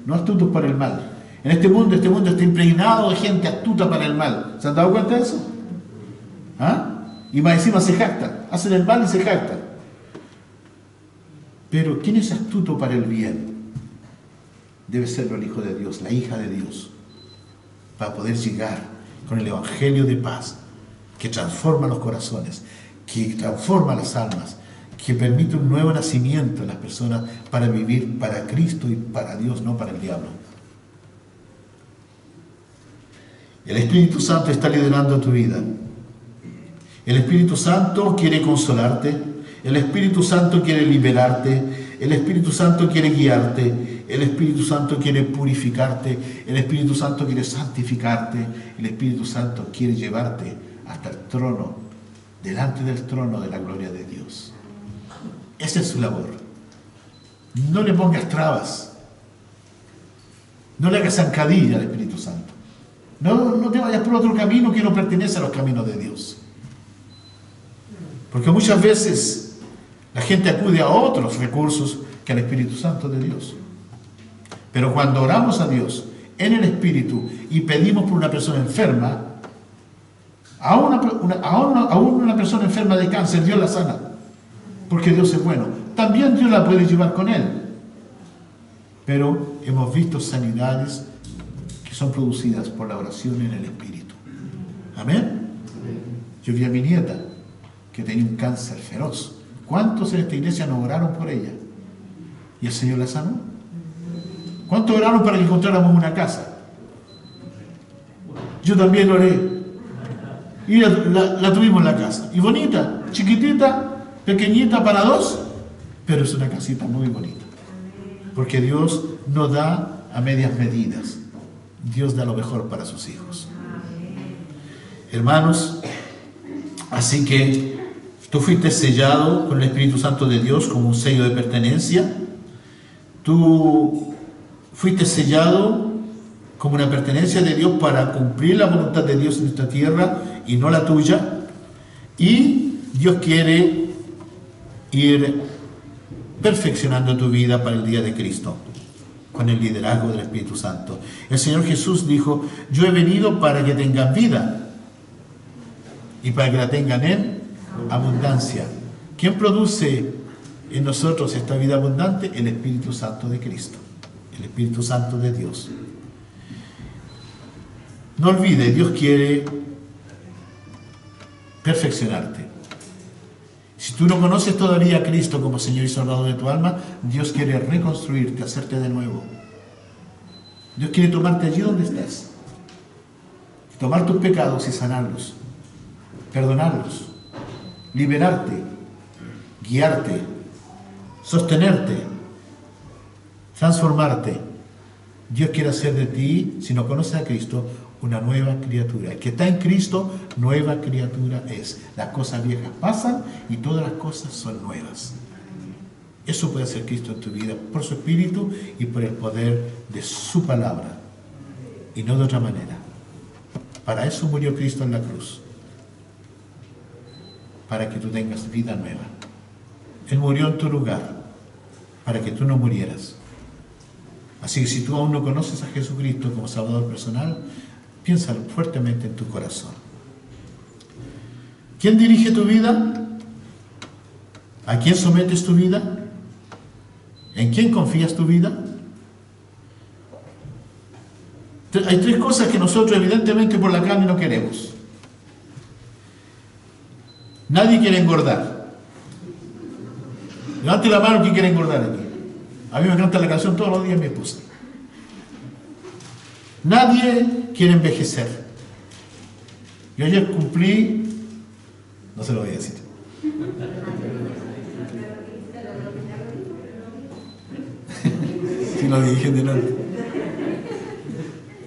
no astutos para el mal. En este mundo está impregnado de gente astuta para el mal. ¿Se han dado cuenta de eso? ¿Ah? Y más encima se jactan, hacen el mal y se jactan. Pero ¿quién es astuto para el bien? Debe serlo el Hijo de Dios, la hija de Dios, para poder llegar con el Evangelio de paz, que transforma los corazones, que transforma las almas, que permite un nuevo nacimiento en las personas para vivir para Cristo y para Dios, no para el diablo. El Espíritu Santo está liderando tu vida. El Espíritu Santo quiere consolarte, el Espíritu Santo quiere liberarte, el Espíritu Santo quiere guiarte, el Espíritu Santo quiere purificarte, el Espíritu Santo quiere santificarte, el Espíritu Santo quiere llevarte hasta el trono, delante del trono de la gloria de Dios. Esa es su labor. No le pongas trabas, no le hagas zancadilla al Espíritu Santo. No te vayas por otro camino que no pertenece a los caminos de Dios. Porque muchas veces la gente acude a otros recursos que al Espíritu Santo de Dios. Pero cuando oramos a Dios en el Espíritu y pedimos por una persona enferma, aún una persona enferma de cáncer, Dios la sana. Porque Dios es bueno. También Dios la puede llevar con Él. Pero hemos visto sanidades que son producidas por la oración en el Espíritu. Amén. Yo vi a mi nieta que tenía un cáncer feroz. ¿Cuántos en esta iglesia no oraron por ella? ¿Y el Señor la sanó? ¿Cuántos oraron para que encontráramos una casa? Yo también oré. Y la tuvimos en la casa. Y bonita, chiquitita, pequeñita para dos, pero es una casita muy bonita. Porque Dios no da a medias medidas. Dios da lo mejor para sus hijos. Hermanos, así que tú fuiste sellado con el Espíritu Santo de Dios como un sello de pertenencia. Tú fuiste sellado como una pertenencia de Dios para cumplir la voluntad de Dios en esta tierra y no la tuya. Y Dios quiere ir perfeccionando tu vida para el día de Cristo, con el liderazgo del Espíritu Santo. El Señor Jesús dijo, yo he venido para que tengan vida y para que la tengan en abundancia. ¿Quién produce en nosotros esta vida abundante? El Espíritu Santo de Cristo, el Espíritu Santo de Dios. No olvides, Dios quiere perfeccionarte. Si tú no conoces todavía a Cristo como Señor y Salvador de tu alma, Dios quiere reconstruirte, hacerte de nuevo. Dios quiere tomarte allí donde estás, tomar tus pecados y sanarlos, perdonarlos, liberarte, guiarte, sostenerte, transformarte. Dios quiere hacer de ti, si no conoces a Cristo, una nueva criatura. El que está en Cristo, nueva criatura es. Las cosas viejas pasan y todas las cosas son nuevas. Eso puede hacer Cristo en tu vida, por su Espíritu y por el poder de su palabra. Y no de otra manera. Para eso murió Cristo en la cruz. Para que tú tengas vida nueva. Él murió en tu lugar, para que tú no murieras. Así que si tú aún no conoces a Jesucristo como Salvador personal, piénsalo fuertemente en tu corazón. ¿Quién dirige tu vida? ¿A quién sometes tu vida? ¿En quién confías tu vida? Hay tres cosas que nosotros evidentemente por la carne no queremos. Nadie quiere engordar. Levante la mano, ¿quién quiere engordar aquí? A mí me canta la canción todos los días mi esposa. Nadie quiere envejecer. Yo ayer cumplí, no se lo voy a decir. Si lo dije delante.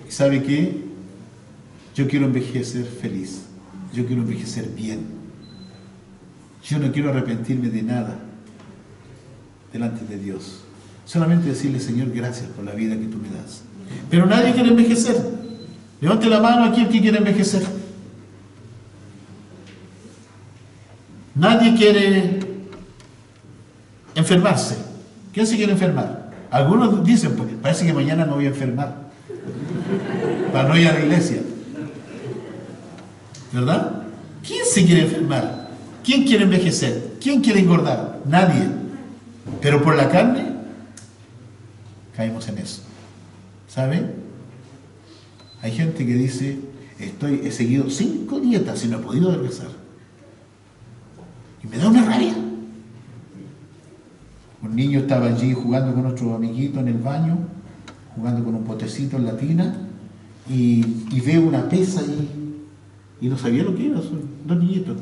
¿Y sabe qué? Yo quiero envejecer feliz. Yo quiero envejecer bien. Yo no quiero arrepentirme de nada delante de Dios. Solamente decirle, Señor, gracias por la vida que tú me das. Pero nadie quiere envejecer. Levante la mano aquí el que quiere envejecer. Nadie quiere enfermarse. ¿Quién se quiere enfermar? Algunos dicen, pues, parece que mañana me voy a enfermar para no ir a la iglesia. ¿Verdad? ¿Quién se quiere enfermar? ¿Quién quiere envejecer? ¿Quién quiere engordar? Nadie. Pero por la carne caemos en eso. ¿Saben? Hay gente que dice, he seguido 5 dietas y no he podido adelgazar. Y me da una rabia. Un niño estaba allí jugando con otro amiguito en el baño, jugando con un potecito en la tina, y veo una pesa ahí, y no sabía lo que era, son 2 niñitos.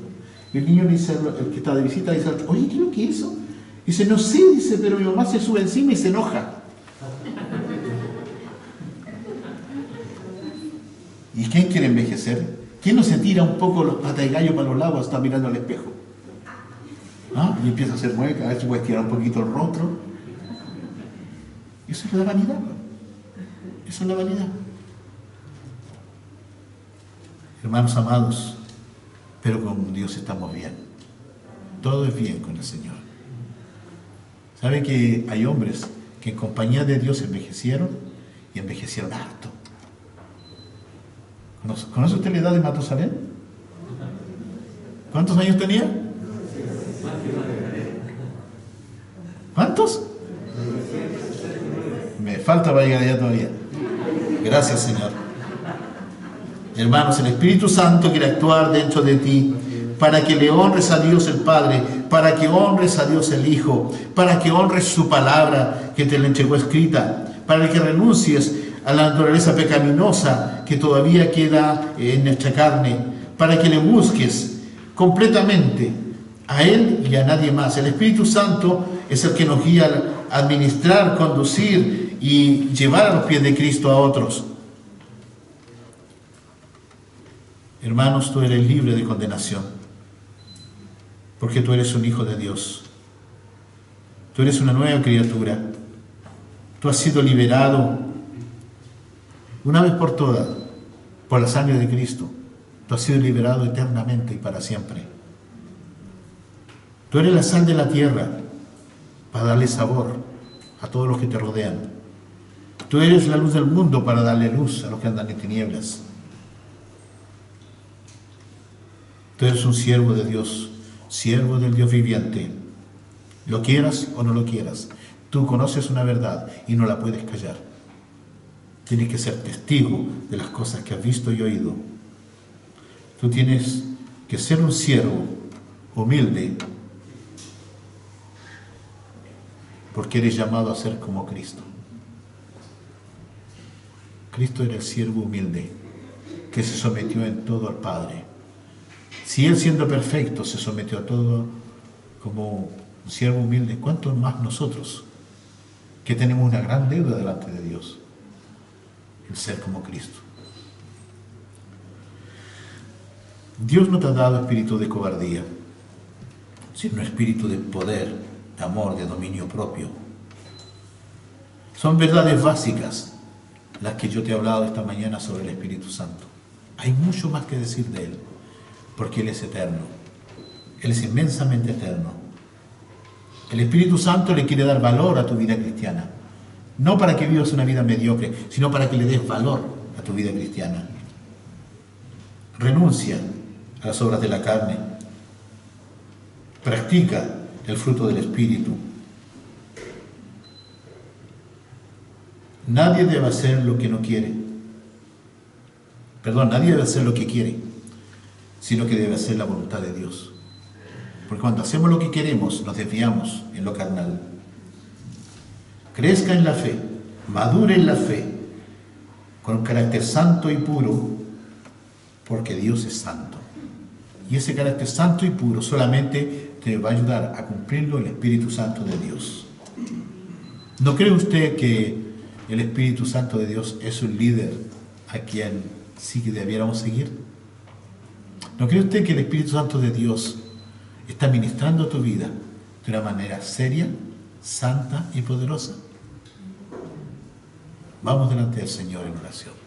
Y el niño le dice, el que está de visita, dice, oye, ¿qué es lo que es eso? Dice, no sé, dice, pero mi mamá se sube encima y se enoja. ¿Y quién quiere envejecer? ¿Quién no se tira un poco los patas de gallo para los lados hasta mirando al espejo? ¿Ah? Y empieza a hacer mueca, a ver si puede estirar un poquito el rostro. Eso es la vanidad. Eso es la vanidad. Hermanos amados, pero con Dios estamos bien. Todo es bien con el Señor. ¿Sabe que hay hombres que en compañía de Dios envejecieron y envejecieron harto? ¿Conoce usted la edad de Matusalén? ¿Cuántos años tenía? ¿Cuántos? Me falta para llegar allá todavía. Gracias, Señor. Hermanos, el Espíritu Santo quiere actuar dentro de ti para que le honres a Dios el Padre, para que honres a Dios el Hijo, para que honres su palabra que te la entregó escrita, para que renuncies a la naturaleza pecaminosa que todavía queda en nuestra carne, para que le busques completamente a Él y a nadie más. El Espíritu Santo es el que nos guía a administrar, conducir y llevar a los pies de Cristo a otros. Hermanos, tú eres libre de condenación, porque tú eres un hijo de Dios. Tú eres una nueva criatura. Tú has sido liberado una vez por todas por la sangre de Cristo. Tú has sido liberado eternamente y para siempre. Tú eres la sal de la tierra para darle sabor a todos los que te rodean. Tú eres la luz del mundo para darle luz a los que andan en tinieblas. Tú eres un siervo de Dios, siervo del Dios viviente. Lo quieras o no lo quieras, tú conoces una verdad y no la puedes callar. Tienes que ser testigo de las cosas que has visto y oído. Tú tienes que ser un siervo humilde, porque eres llamado a ser como Cristo. Cristo era el siervo humilde que se sometió en todo al Padre. Si Él, siendo perfecto, se sometió a todo como un siervo humilde, ¿cuánto más nosotros, que tenemos una gran deuda delante de Dios? El ser como Cristo. Dios no te ha dado espíritu de cobardía, sino espíritu de poder, de amor, de dominio propio. Son verdades básicas las que yo te he hablado esta mañana sobre el Espíritu Santo. Hay mucho más que decir de Él, porque Él es eterno. Él es inmensamente eterno. El Espíritu Santo le quiere dar valor a tu vida cristiana. No para que vivas una vida mediocre, sino para que le des valor a tu vida cristiana. Renuncia a las obras de la carne. Practica el fruto del Espíritu. Nadie debe hacer lo que no quiere. Nadie debe hacer lo que quiere, sino que debe hacer la voluntad de Dios. Porque cuando hacemos lo que queremos, nos desviamos en lo carnal. Crezca en la fe, madure en la fe, con carácter santo y puro, porque Dios es santo. Y ese carácter santo y puro solamente te va a ayudar a cumplirlo el Espíritu Santo de Dios. ¿No cree usted que el Espíritu Santo de Dios es un líder a quien sí que debiéramos seguir? ¿No cree usted que el Espíritu Santo de Dios está ministrando tu vida de una manera seria, santa y poderosa. Vamos delante del Señor en oración.